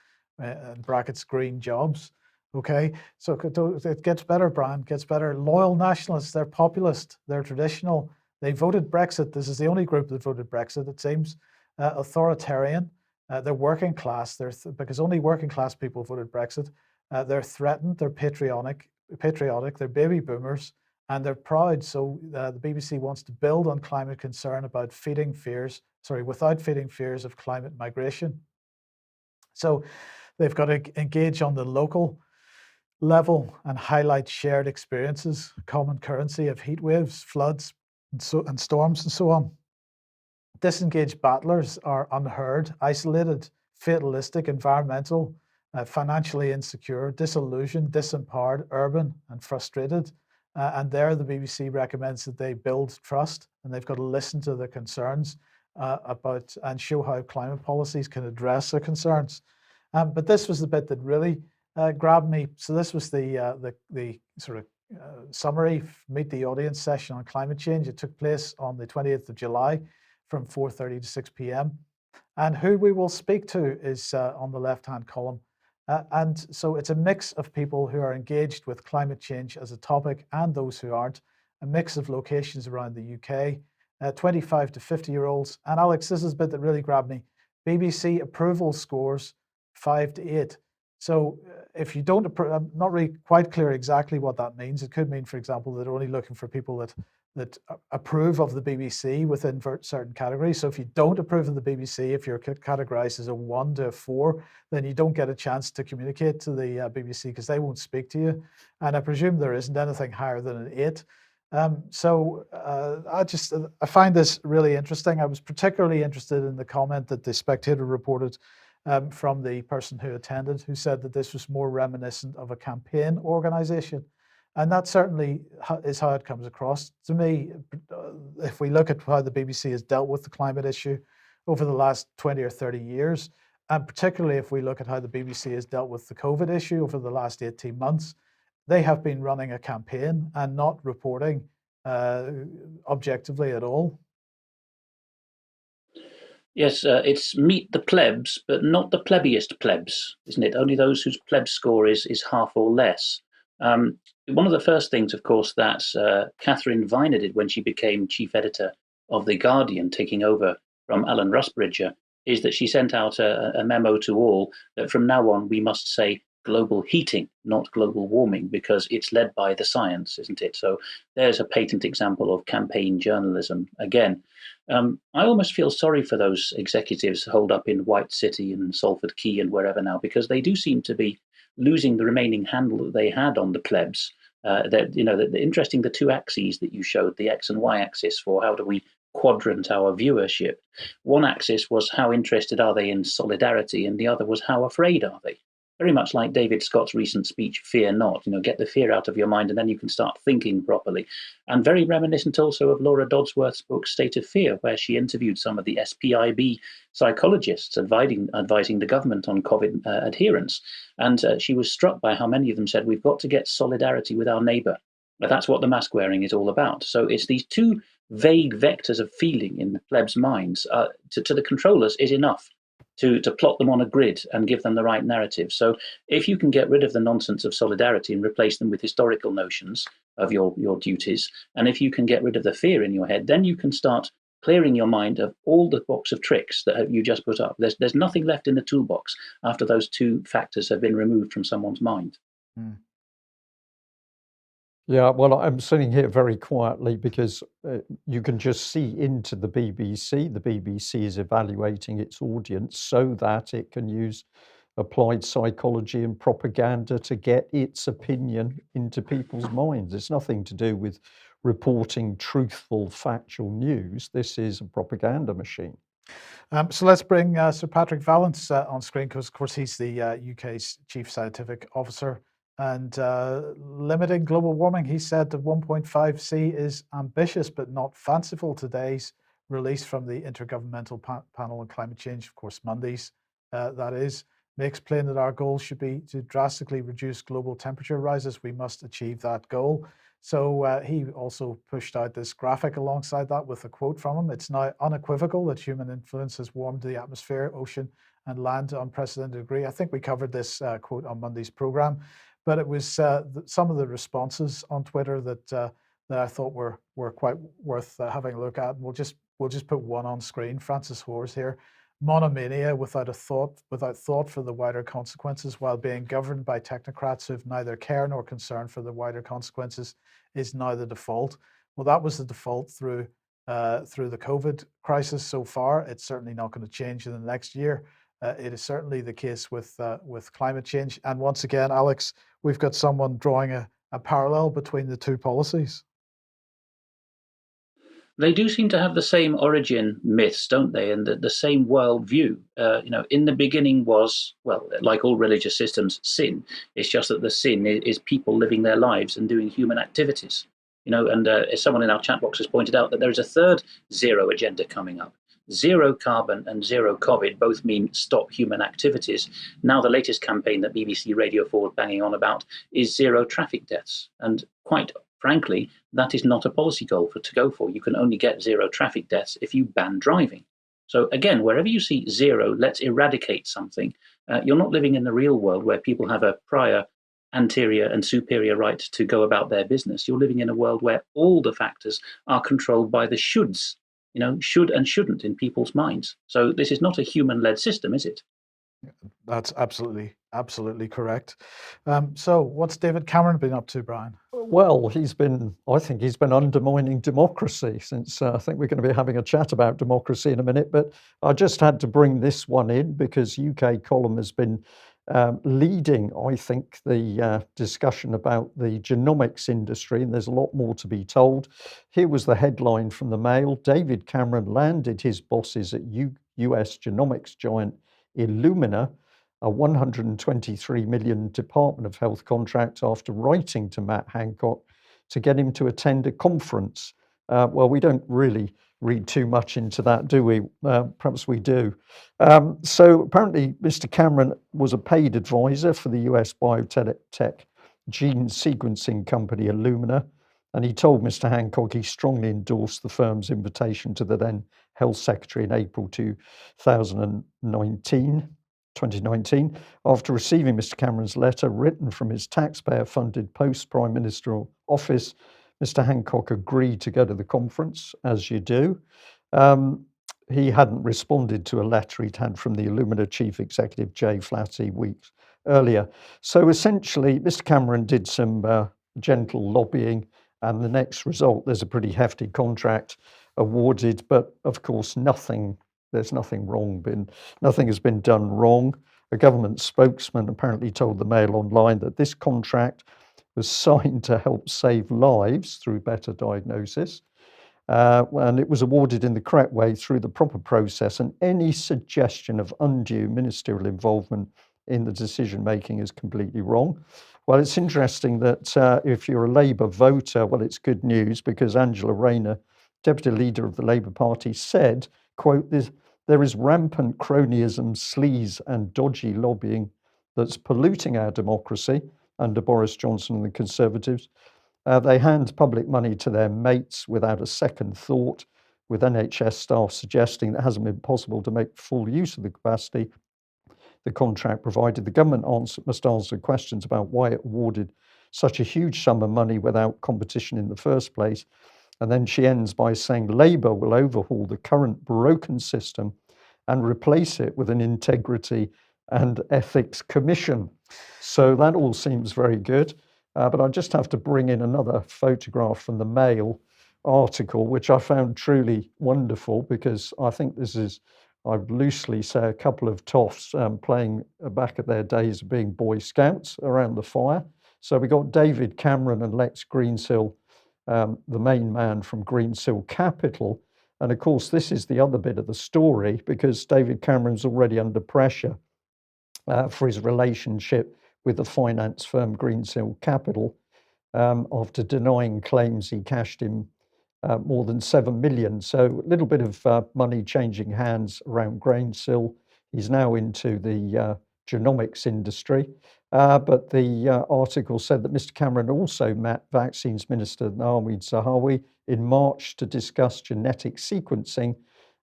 in brackets, green jobs. Okay, so it gets better, Brian, gets better. Loyal nationalists, they're populist, they're traditional. They voted Brexit. This is the only group that voted Brexit, it seems. Authoritarian, they're working class, because only working class people voted Brexit. They're threatened, they're patriotic, they're baby boomers, and they're proud. So the BBC wants to build on climate concern without feeding fears of climate migration. So they've got to engage on the local level and highlight shared experiences, common currency of heat waves, floods, and storms, and so on. Disengaged battlers are unheard, isolated, fatalistic, environmental, financially insecure, disillusioned, disempowered, urban, and frustrated. And there the BBC recommends that they build trust, and they've got to listen to their concerns about and show how climate policies can address their concerns. But this was the bit that really grabbed me. So this was the sort of summary Meet the Audience session on climate change. It took place on the 28th of July from 4:30 to 6 p.m. And who we will speak to is on the left-hand column. And so it's a mix of people who are engaged with climate change as a topic and those who aren't, a mix of locations around the UK, 25 to 50-year-olds. And Alex, this is the bit that really grabbed me. BBC approval scores 5 to 8. So if you don't approve, I'm not really quite clear exactly what that means. It could mean, for example, that they're only looking for people that approve of the BBC within certain categories. So if you don't approve of the BBC, if you're categorized as a 1 to a 4, then you don't get a chance to communicate to the BBC because they won't speak to you. And I presume there isn't anything higher than an 8. I find this really interesting. I was particularly interested in the comment that the Spectator reported from the person who attended, who said that this was more reminiscent of a campaign organization. And that certainly is how it comes across to me. If we look at how the BBC has dealt with the climate issue over the last 20 or 30 years, and particularly if we look at how the BBC has dealt with the COVID issue over the last 18 months, they have been running a campaign and not reporting objectively at all. Yes, it's meet the plebs, but not the plebbiest plebs, isn't it? Only those whose pleb score is half or less. One of the first things, of course, that Catherine Viner did when she became chief editor of The Guardian, taking over from Alan Rusbridger, is that she sent out a memo to all that from now on we must say global heating, not global warming, because it's led by the science, isn't it? So there's a patent example of campaign journalism again. I almost feel sorry for those executives holed up in White City and Salford Quay and wherever now, because they do seem to be losing the remaining handle that they had on the plebs. Interesting, the two axes that you showed, the X and Y axis for how do we quadrant our viewership. One axis was how interested are they in solidarity, and the other was how afraid are they. Very much like David Scott's recent speech, fear not, get the fear out of your mind and then you can start thinking properly. And very reminiscent also of Laura Dodsworth's book, State of Fear, where she interviewed some of the SPIB psychologists advising the government on COVID adherence. And she was struck by how many of them said, we've got to get solidarity with our neighbour. But that's what the mask wearing is all about. So it's these two vague vectors of feeling in the plebs' minds to the controllers is enough to plot them on a grid and give them the right narrative. So if you can get rid of the nonsense of solidarity and replace them with historical notions of your duties, and if you can get rid of the fear in your head, then you can start clearing your mind of all the box of tricks that you just put up. There's nothing left in the toolbox after those two factors have been removed from someone's mind. Mm. Yeah, well, I'm sitting here very quietly because you can just see into the BBC. The BBC is evaluating its audience so that it can use applied psychology and propaganda to get its opinion into people's minds. It's nothing to do with reporting truthful, factual news. This is a propaganda machine. So let's bring Sir Patrick Vallance on screen, because, of course, he's the UK's Chief Scientific Officer. And limiting global warming, he said that 1.5C is ambitious but not fanciful. Today's release from the Intergovernmental Panel on Climate Change, of course, Monday's, that is, makes plain that our goal should be to drastically reduce global temperature rises. We must achieve that goal. So he also pushed out this graphic alongside that with a quote from him. It's now unequivocal that human influence has warmed the atmosphere, ocean, and land to unprecedented degree. I think we covered this quote on Monday's programme. But it was some of the responses on Twitter that I thought were quite worth having a look at. We'll just put one on screen. Francis Hoare's here. Monomania without thought for the wider consequences, while being governed by technocrats who have neither care nor concern for the wider consequences, is now the default. Well, that was the default through the COVID crisis so far. It's certainly not going to change in the next year. It is certainly the case with climate change. And once again, Alex, we've got someone drawing a parallel between the two policies. They do seem to have the same origin myths, don't they? And the same worldview. In the beginning was, well, like all religious systems, sin. It's just that the sin is people living their lives and doing human activities. And as someone in our chat box has pointed out, that there is a third zero agenda coming up. zero carbon and zero COVID both mean stop human activities. Now the latest campaign that BBC Radio 4 is banging on about is zero traffic deaths. And quite frankly, that is not a policy goal to go for. You can only get zero traffic deaths if you ban driving. So again, wherever you see zero, let's eradicate something. You're not living in the real world where people have a prior, anterior and superior right to go about their business. You're living in a world where all the factors are controlled by the shoulds, should and shouldn't in people's minds. So this is not a human-led system, is it? That's absolutely correct. So what's David Cameron been up to, Brian? Well, I think he's been undermining democracy since I think we're going to be having a chat about democracy in a minute. But I just had to bring this one in because UK Column has been leading, I think, the discussion about the genomics industry, and there's a lot more to be told. Here was the headline from the Mail. David Cameron landed his bosses at US genomics giant Illumina, a 123 million Department of Health contract after writing to Matt Hancock to get him to attend a conference. Well, we don't really read too much into that, do we? Perhaps we do. So apparently Mr. Cameron was a paid advisor for the US biotech gene sequencing company Illumina, and he told Mr. Hancock he strongly endorsed the firm's invitation to the then Health Secretary in April 2019, after receiving Mr. Cameron's letter written from his taxpayer-funded post-Prime Minister office. Mr. Hancock agreed to go to the conference, as you do. He hadn't responded to a letter he'd had from the Illumina chief executive, Jay Flaherty, weeks earlier. So essentially, Mr. Cameron did some gentle lobbying, and the next result, there's a pretty hefty contract awarded, but of course, there's nothing wrong. Nothing has been done wrong. A government spokesman apparently told the Mail Online that this contract was signed to help save lives through better diagnosis, and it was awarded in the correct way through the proper process, and any suggestion of undue ministerial involvement in the decision making is completely wrong. Well, it's interesting that if you're a Labour voter, well, it's good news because Angela Rayner, Deputy Leader of the Labour Party, said, quote, there is rampant cronyism, sleaze and dodgy lobbying that's polluting our democracy under Boris Johnson and the Conservatives. They hand public money to their mates without a second thought, with NHS staff suggesting that it hasn't been possible to make full use of the capacity the contract provided. The government must answer questions about why it awarded such a huge sum of money without competition in the first place. And then she ends by saying Labour will overhaul the current broken system and replace it with an integrity and ethics commission. So that all seems very good. But I just have to bring in another photograph from the Mail article, which I found truly wonderful because I think this is, I'd loosely say, a couple of toffs playing back at their days of being Boy Scouts around the fire. So we got David Cameron and Lex Greensill, the main man from Greensill Capital. And of course, this is the other bit of the story because David Cameron's already under pressure for his relationship with the finance firm Greensill Capital after denying claims he cashed in more than 7 million. So a little bit of money changing hands around Greensill. He's now into the genomics industry. But the article said that Mr. Cameron also met Vaccines Minister Nawaz Zahawi in March to discuss genetic sequencing,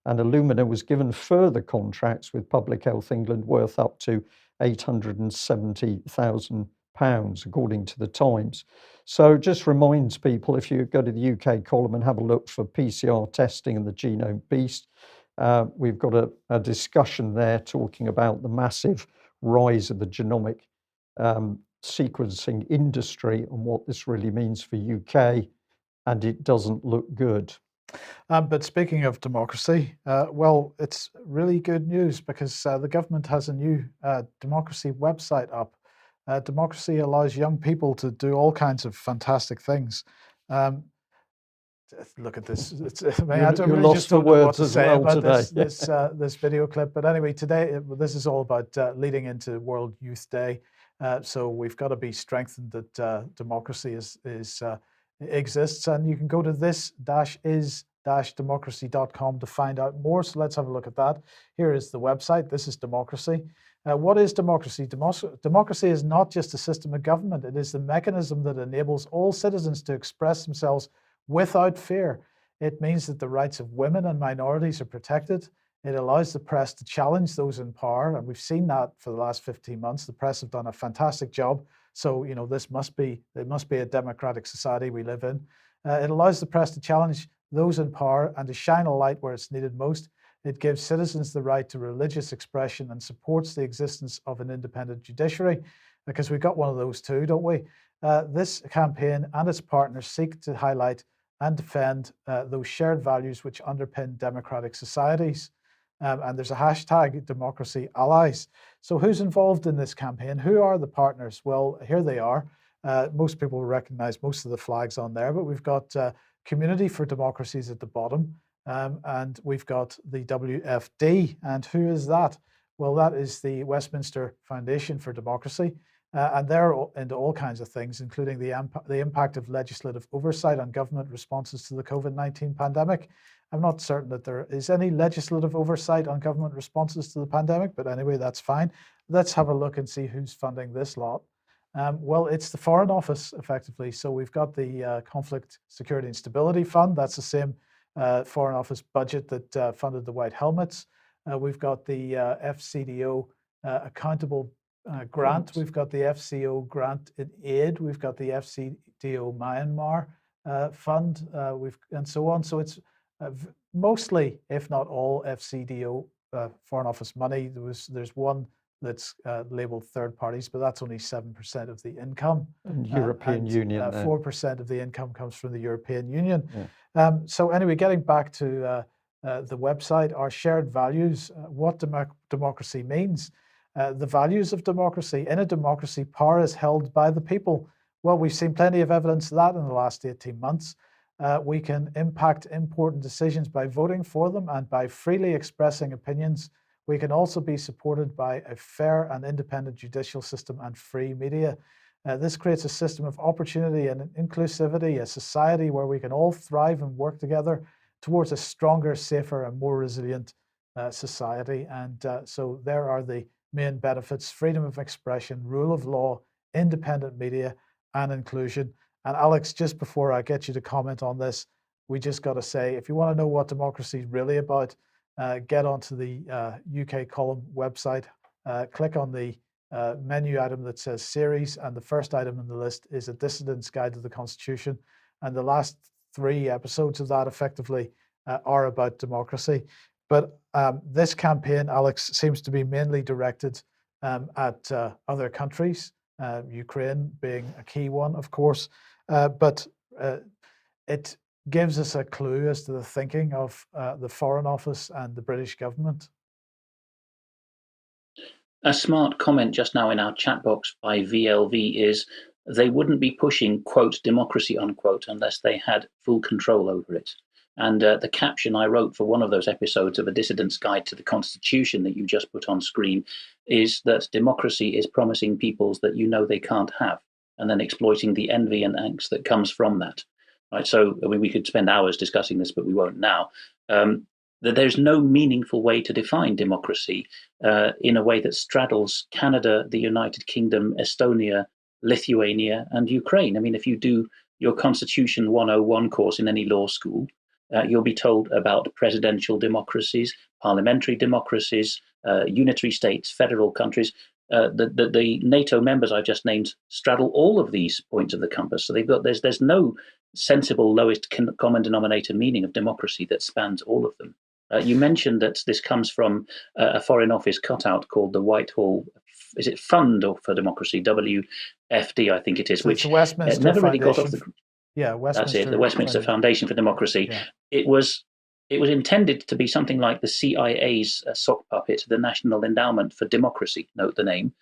and Illumina was given further contracts with Public Health England worth up to £870,000, according to the Times. So it just reminds people, if you go to the UK Column and have a look for PCR testing and the Genome Beast, we've got a discussion there talking about the massive rise of the genomic sequencing industry and what this really means for UK, and it doesn't look good. But speaking of democracy, well, it's really good news because the government has a new democracy website up. Democracy allows young people to do all kinds of fantastic things. Look at this. I don't really just don't know what to say about this video clip. But anyway, today, this is all about leading into World Youth Day. So we've got to be strengthened that democracy exists. And you can go to this-is democracy.com to find out more. So let's have a look at that. Here is the website. This is democracy. What is democracy? Democracy is not just a system of government. It is the mechanism that enables all citizens to express themselves without fear. It means that the rights of women and minorities are protected. It allows the press to challenge those in power, and we've seen that for the last 15 months. The press have done a fantastic job. So, it must be a democratic society we live in. It allows the press to challenge those in power and to shine a light where it's needed most. It gives citizens the right to religious expression and supports the existence of an independent judiciary, because we've got one of those too, don't we? This campaign and its partners seek to highlight and defend those shared values which underpin democratic societies. And there's a hashtag Democracy Allies. So who's involved in this campaign? Who are the partners? Well, here they are. Most people will recognize most of the flags on there, but we've got Community for Democracies at the bottom, and we've got the WFD. And who is that? Well, that is the Westminster Foundation for Democracy. And they're into all kinds of things, including the impact of legislative oversight on government responses to the COVID-19 pandemic. I'm not certain that there is any legislative oversight on government responses to the pandemic, but anyway, that's fine. Let's have a look and see who's funding this lot. Well, it's the Foreign Office, effectively. So we've got the Conflict, Security and Stability Fund. That's the same Foreign Office budget that funded the White Helmets. We've got the FCDO Accountable Grant. We've got the FCO Grant in Aid. We've got the FCDO Myanmar Fund, and so on. So it's mostly, if not all, FCDO Foreign Office money. There's one that's labeled third parties, but that's only 7% of the income. And European Union. 4% of the income comes from the European Union. Yeah. So anyway, getting back to the website, our shared values, what democracy means. The values of democracy. In a democracy, power is held by the people. Well, we've seen plenty of evidence of that in the last 18 months. We can impact important decisions by voting for them and by freely expressing opinions. We can also be supported by a fair and independent judicial system and free media. This creates a system of opportunity and inclusivity, a society where we can all thrive and work together towards a stronger, safer, and more resilient society. And so there are the main benefits: freedom of expression, rule of law, independent media, and inclusion. And Alex, just before I get you to comment on this, we just got to say, if you want to know what democracy is really about, get onto the UK Column website, click on the menu item that says series, and the first item in the list is A Dissident's Guide to the Constitution. And the last 3 episodes of that effectively are about democracy. But this campaign, Alex, seems to be mainly directed at other countries, Ukraine being a key one, of course. But it gives us a clue as to the thinking of the Foreign Office and the British government. A smart comment just now in our chat box by VLV is they wouldn't be pushing, quote, democracy, unquote, unless they had full control over it. And the caption I wrote for one of those episodes of A Dissident's Guide to the Constitution that you just put on screen is that democracy is promising peoples that you know they can't have, and then exploiting the envy and angst that comes from that. Right. So I mean, we could spend hours discussing this, but we won't now. That there's no meaningful way to define democracy in a way that straddles Canada, the United Kingdom, Estonia, Lithuania, and Ukraine. I mean, if you do your Constitution 101 course in any law school, you'll be told about presidential democracies, parliamentary democracies, unitary states, federal countries. The NATO members I just named straddle all of these points of the compass. So there's no sensible lowest common denominator meaning of democracy that spans all of them. You mentioned that this comes from a Foreign Office cutout called the Whitehall, is it Fund for Democracy, WFD, I think it is, So which it's the Westminster never really got off Foundation. the. Yeah, Westminster. That's it, the Westminster Foundation for Democracy. Yeah. It was intended to be something like the CIA's sock puppet, the National Endowment for Democracy, note the name,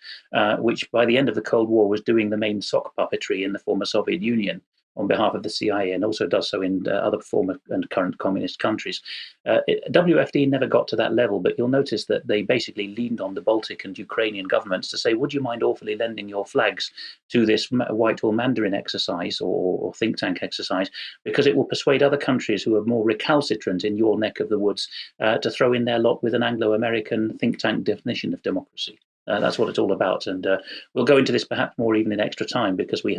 which by the end of the Cold War was doing the main sock puppetry in the former Soviet Union. on behalf of the CIA, and also does so in other former and current communist countries. WFD never got to that level, but you'll notice that they basically leaned on the Baltic and Ukrainian governments to say, would you mind awfully lending your flags to this Whitehall Mandarin exercise or think tank exercise, because it will persuade other countries who are more recalcitrant in your neck of the woods to throw in their lot with an Anglo-American think tank definition of democracy. That's what it's all about. And we'll go into this perhaps more even in extra time, because we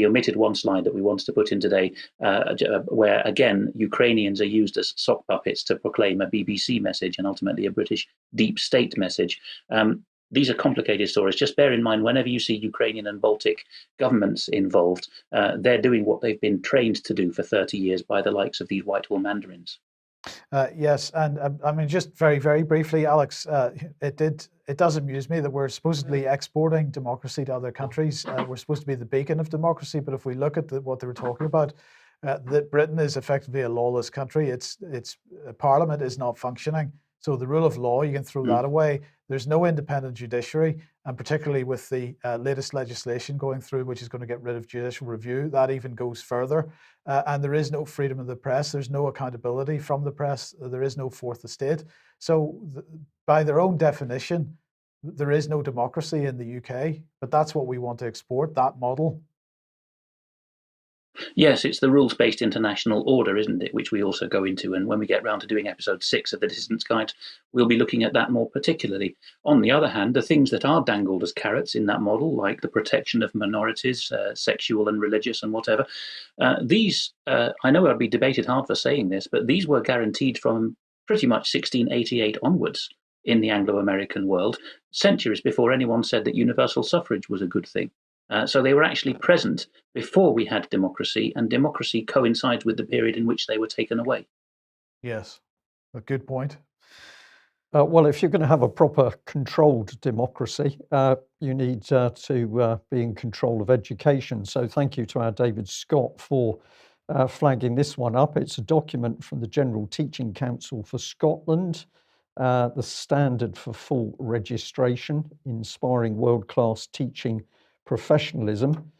omitted one slide that we wanted to put in today, where, again, Ukrainians are used as sock puppets to proclaim a BBC message and ultimately a British deep state message. These are complicated stories. Just bear in mind, whenever you see Ukrainian and Baltic governments involved, they're doing what they've been trained to do for 30 years by the likes of these Whitehall Mandarins. Yes, and I mean, just very, very briefly, Alex, it does amuse me that we're supposedly exporting democracy to other countries. We're supposed to be the beacon of democracy, but if we look at what they were talking about, that Britain is effectively a lawless country. Its parliament is not functioning. So the rule of law, you can throw that away. There's no independent judiciary, and particularly with the latest legislation going through, which is going to get rid of judicial review, that even goes further. And there is no freedom of the press. There's no accountability from the press. There is no fourth estate. So by their own definition, there is no democracy in the UK, but that's what we want to export, that model. Yes, it's the rules-based international order, isn't it, which we also go into. And when we get round to doing episode 6 of the Dissident's Guide, we'll be looking at that more particularly. On the other hand, the things that are dangled as carrots in that model, like the protection of minorities, sexual and religious and whatever, these, I know I'd be debated hard for saying this, but these were guaranteed from pretty much 1688 onwards in the Anglo-American world, centuries before anyone said that universal suffrage was a good thing. So they were actually present before we had democracy, and democracy coincides with the period in which they were taken away. Yes, a good point. Well, if you're going to have a proper controlled democracy, you need to be in control of education. So thank you to our David Scott for flagging this one up. It's a document from the General Teaching Council for Scotland, the standard for full registration, inspiring world-class teaching professionalism.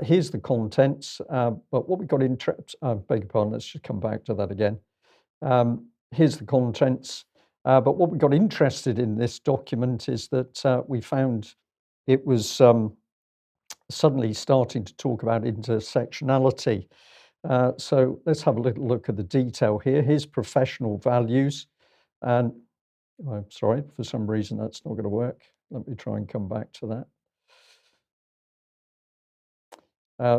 Here's the contents, but what we got beg your pardon, let's just come back to that again. Here's the contents, but what we got interested in this document is that we found it was suddenly starting to talk about intersectionality. So let's have a little look at the detail here. Here's professional values, and I'm sorry, for some reason that's not going to work. Let me try and come back to that.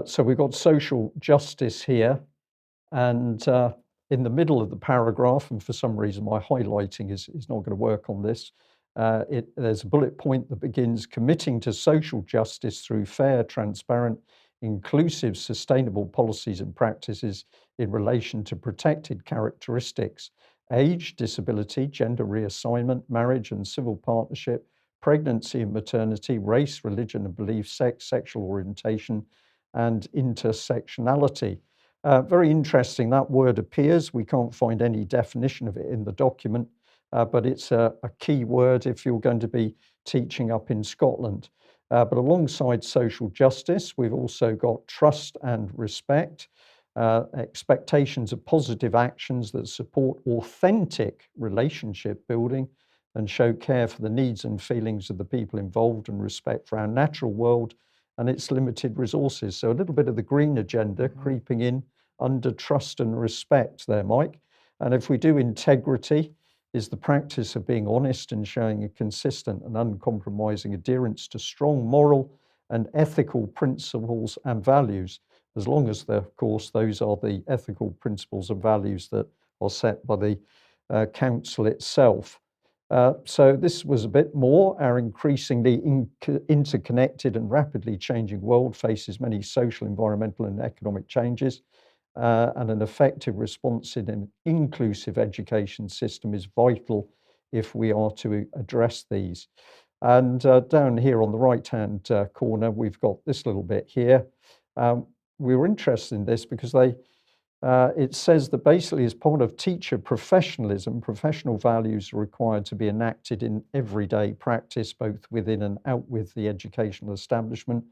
So we've got social justice here, and in the middle of the paragraph, and for some reason my highlighting is not going to work on this, there's a bullet point that begins, committing to social justice through fair, transparent, inclusive, sustainable policies and practices in relation to protected characteristics: age, disability, gender reassignment, marriage and civil partnership, pregnancy and maternity, race, religion and belief, sex, sexual orientation, and intersectionality. Very interesting, that word appears. We can't find any definition of it in the document, but it's a key word if you're going to be teaching up in Scotland. But alongside social justice, we've also got trust and respect, expectations of positive actions that support authentic relationship building and show care for the needs and feelings of the people involved, and respect for our natural world and its limited resources. So a little bit of the green agenda creeping in under trust and respect there, Mike. And if we do integrity, is the practice of being honest and showing a consistent and uncompromising adherence to strong moral and ethical principles and values, as long as, of course, those are the ethical principles and values that are set by the council itself. So this was a bit more. Our increasingly interconnected and rapidly changing world faces many social, environmental and economic changes, and an effective response in an inclusive education system is vital if we are to address these. And down here on the right-hand corner, we've got this little bit here. We were interested in this because it says that basically as part of teacher professionalism, professional values are required to be enacted in everyday practice, both within and out with the educational establishment.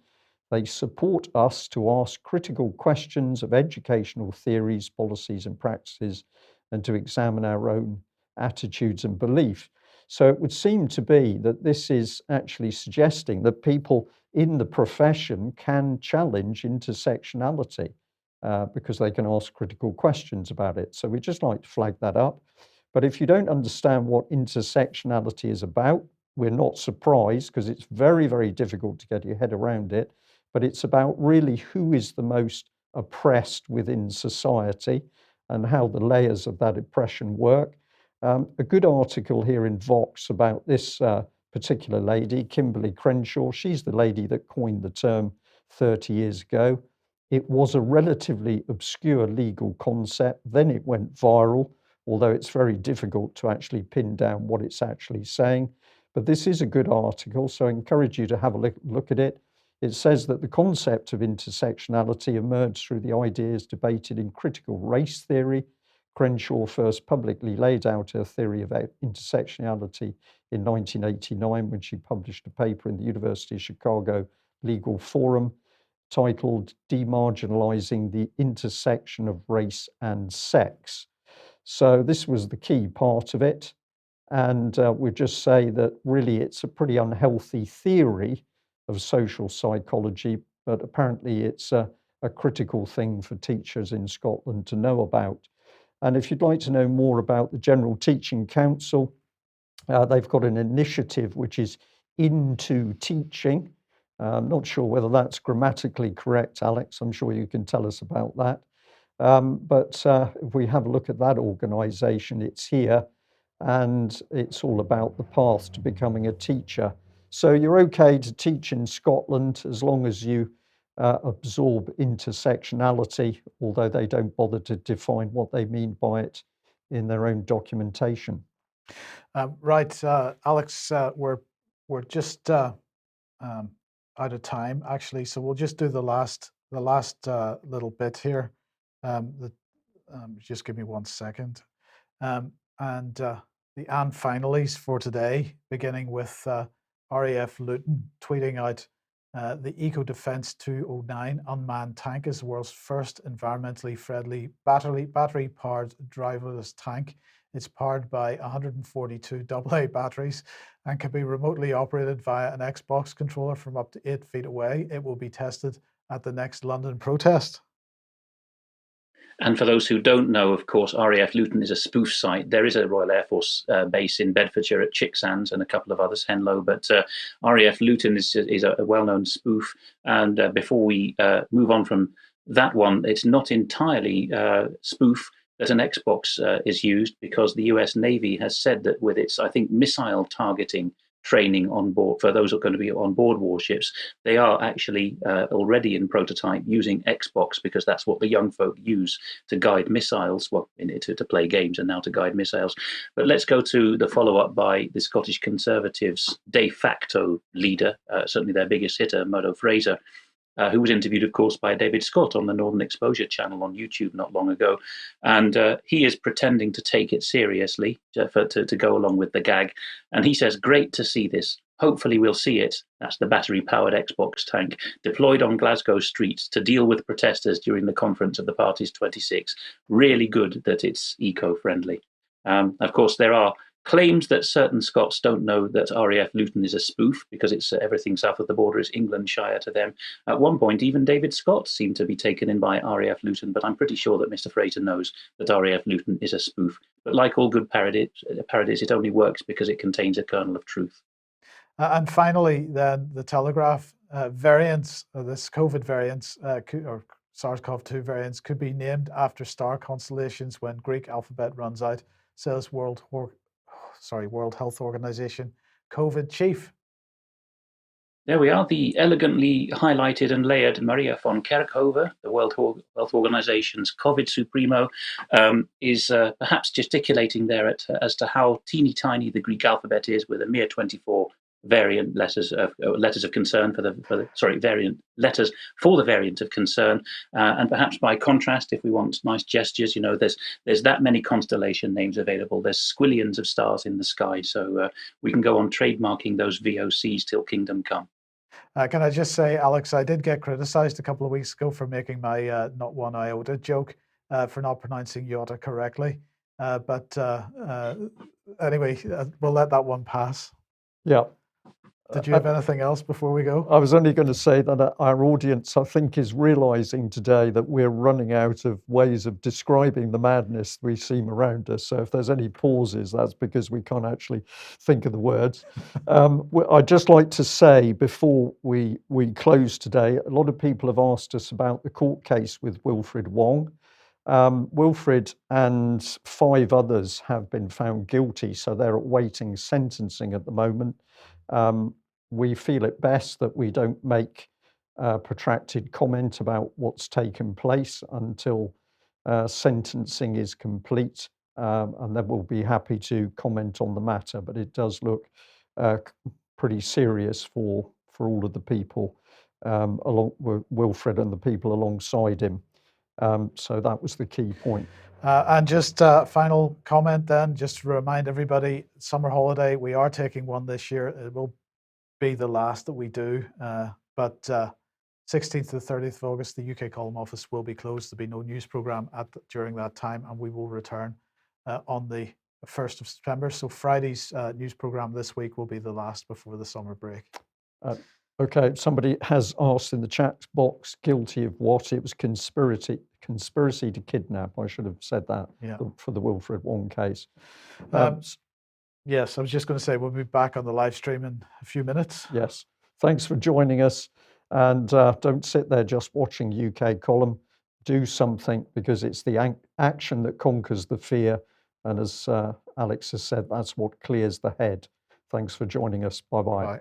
They support us to ask critical questions of educational theories, policies, and practices, and to examine our own attitudes and beliefs. So it would seem to be that this is actually suggesting that people in the profession can challenge intersectionality because they can ask critical questions about it. So we just like to flag that up. But if you don't understand what intersectionality is about, we're not surprised because it's very, very difficult to get your head around it. But it's about really who is the most oppressed within society and how the layers of that oppression work. A good article here in Vox about this particular lady, Kimberly Crenshaw. She's the lady that coined the term 30 years ago. It was a relatively obscure legal concept. Then it went viral, although it's very difficult to actually pin down what it's actually saying. But this is a good article, so I encourage you to have a look at it. It says that the concept of intersectionality emerged through the ideas debated in critical race theory. Crenshaw first publicly laid out her theory of intersectionality in 1989 when she published a paper in the University of Chicago Legal Forum titled Demarginalizing the Intersection of Race and Sex. So this was the key part of it. And we just say that really it's a pretty unhealthy theory of social psychology, but apparently it's a critical thing for teachers in Scotland to know about. And if you'd like to know more about the General Teaching Council, they've got an initiative which is Into Teaching. I'm not sure whether that's grammatically correct, Alex. I'm sure you can tell us about that. But if we have a look at that organisation, it's here, and it's all about the path to becoming a teacher. So you're okay to teach in Scotland as long as you absorb intersectionality, although they don't bother to define what they mean by it in their own documentation. Right, Alex, we're just out of time, actually, so we'll just do the last little bit here. Just give me 1 second. And the and finalies for today, beginning with RAF Luton tweeting out, the Eco Defence 209 unmanned tank is the world's first environmentally friendly battery-powered driverless tank. It's powered by 142 AA batteries and can be remotely operated via an Xbox controller from up to 8 feet away. It will be tested at the next London protest. And for those who don't know, of course, RAF Luton is a spoof site. There is a Royal Air Force base in Bedfordshire at Chicksands and a couple of others, Henlow. But RAF Luton is a well-known spoof. And before we move on from that one, it's not entirely spoof that an Xbox is used, because the US Navy has said that with its, I think, missile targeting training on board for those who are going to be on board warships, they are actually already in prototype using Xbox, because that's what the young folk use to guide missiles, well, to play games and now to guide missiles. But let's go to the follow-up by the Scottish Conservatives de facto leader, certainly their biggest hitter, Murdo Fraser, who was interviewed, of course, by David Scott on the Northern Exposure channel on YouTube not long ago. And he is pretending to take it seriously to go along with the gag. And he says, great to see this. Hopefully we'll see it. That's the battery-powered Xbox tank deployed on Glasgow streets to deal with protesters during the conference of the party's 26. Really good that it's eco-friendly. Of course, there are claims that certain Scots don't know that RAF Luton is a spoof, because it's everything south of the border is Englandshire to them. At one point, even David Scott seemed to be taken in by RAF Luton, but I'm pretty sure that Mr. Fraser knows that RAF Luton is a spoof. But like all good parodies, it only works because it contains a kernel of truth. And finally, then, the Telegraph variants, this COVID variants, or SARS-CoV-2 variants, could be named after star constellations when Greek alphabet runs out, says World Health Organization COVID chief. There we are, the elegantly highlighted and layered Maria von Kerkhove, the World Health Organization's COVID supremo, is perhaps gesticulating there as to how teeny tiny the Greek alphabet is, with a mere 24 variant letters of concern variant letters for the variant of concern, and perhaps by contrast, if we want nice gestures, there's that many constellation names available. There's squillions of stars in the sky, so we can go on trademarking those VOCs till kingdom come. Can I just say, Alex, I did get criticised a couple of weeks ago for making my not one iota joke for not pronouncing Iota correctly. Anyway, we'll let that one pass. Yeah. Did you have anything else before we go? I was only going to say that our audience, I think, is realizing today that we're running out of ways of describing the madness we see around us. So if there's any pauses, that's because we can't actually think of the words. I'd just like to say before we close today, a lot of people have asked us about the court case with Wilfred Wong. Wilfred and 5 others have been found guilty, so they're awaiting sentencing at the moment. We feel it best that we don't make protracted comment about what's taken place until sentencing is complete, and then we'll be happy to comment on the matter. But it does look pretty serious for all of the people along with Wilfred and the people alongside him. So that was the key point. And just final comment then, just to remind everybody, summer holiday, we are taking one this year. It will be the last that we do, but 16th to the 30th of August, the UK Column office will be closed. There'll be no news programme during that time, and we will return on the 1st of September. So Friday's news programme this week will be the last before the summer break. Okay, somebody has asked in the chat box, guilty of what? It was conspiracy to kidnap. I should have said that for the Wilfred Wong case. Yes, I was just going to say we'll be back on the live stream in a few minutes. Yes, thanks for joining us. And don't sit there just watching UK Column. Do something, because it's the action that conquers the fear. And as Alex has said, that's what clears the head. Thanks for joining us. Bye-bye. Bye.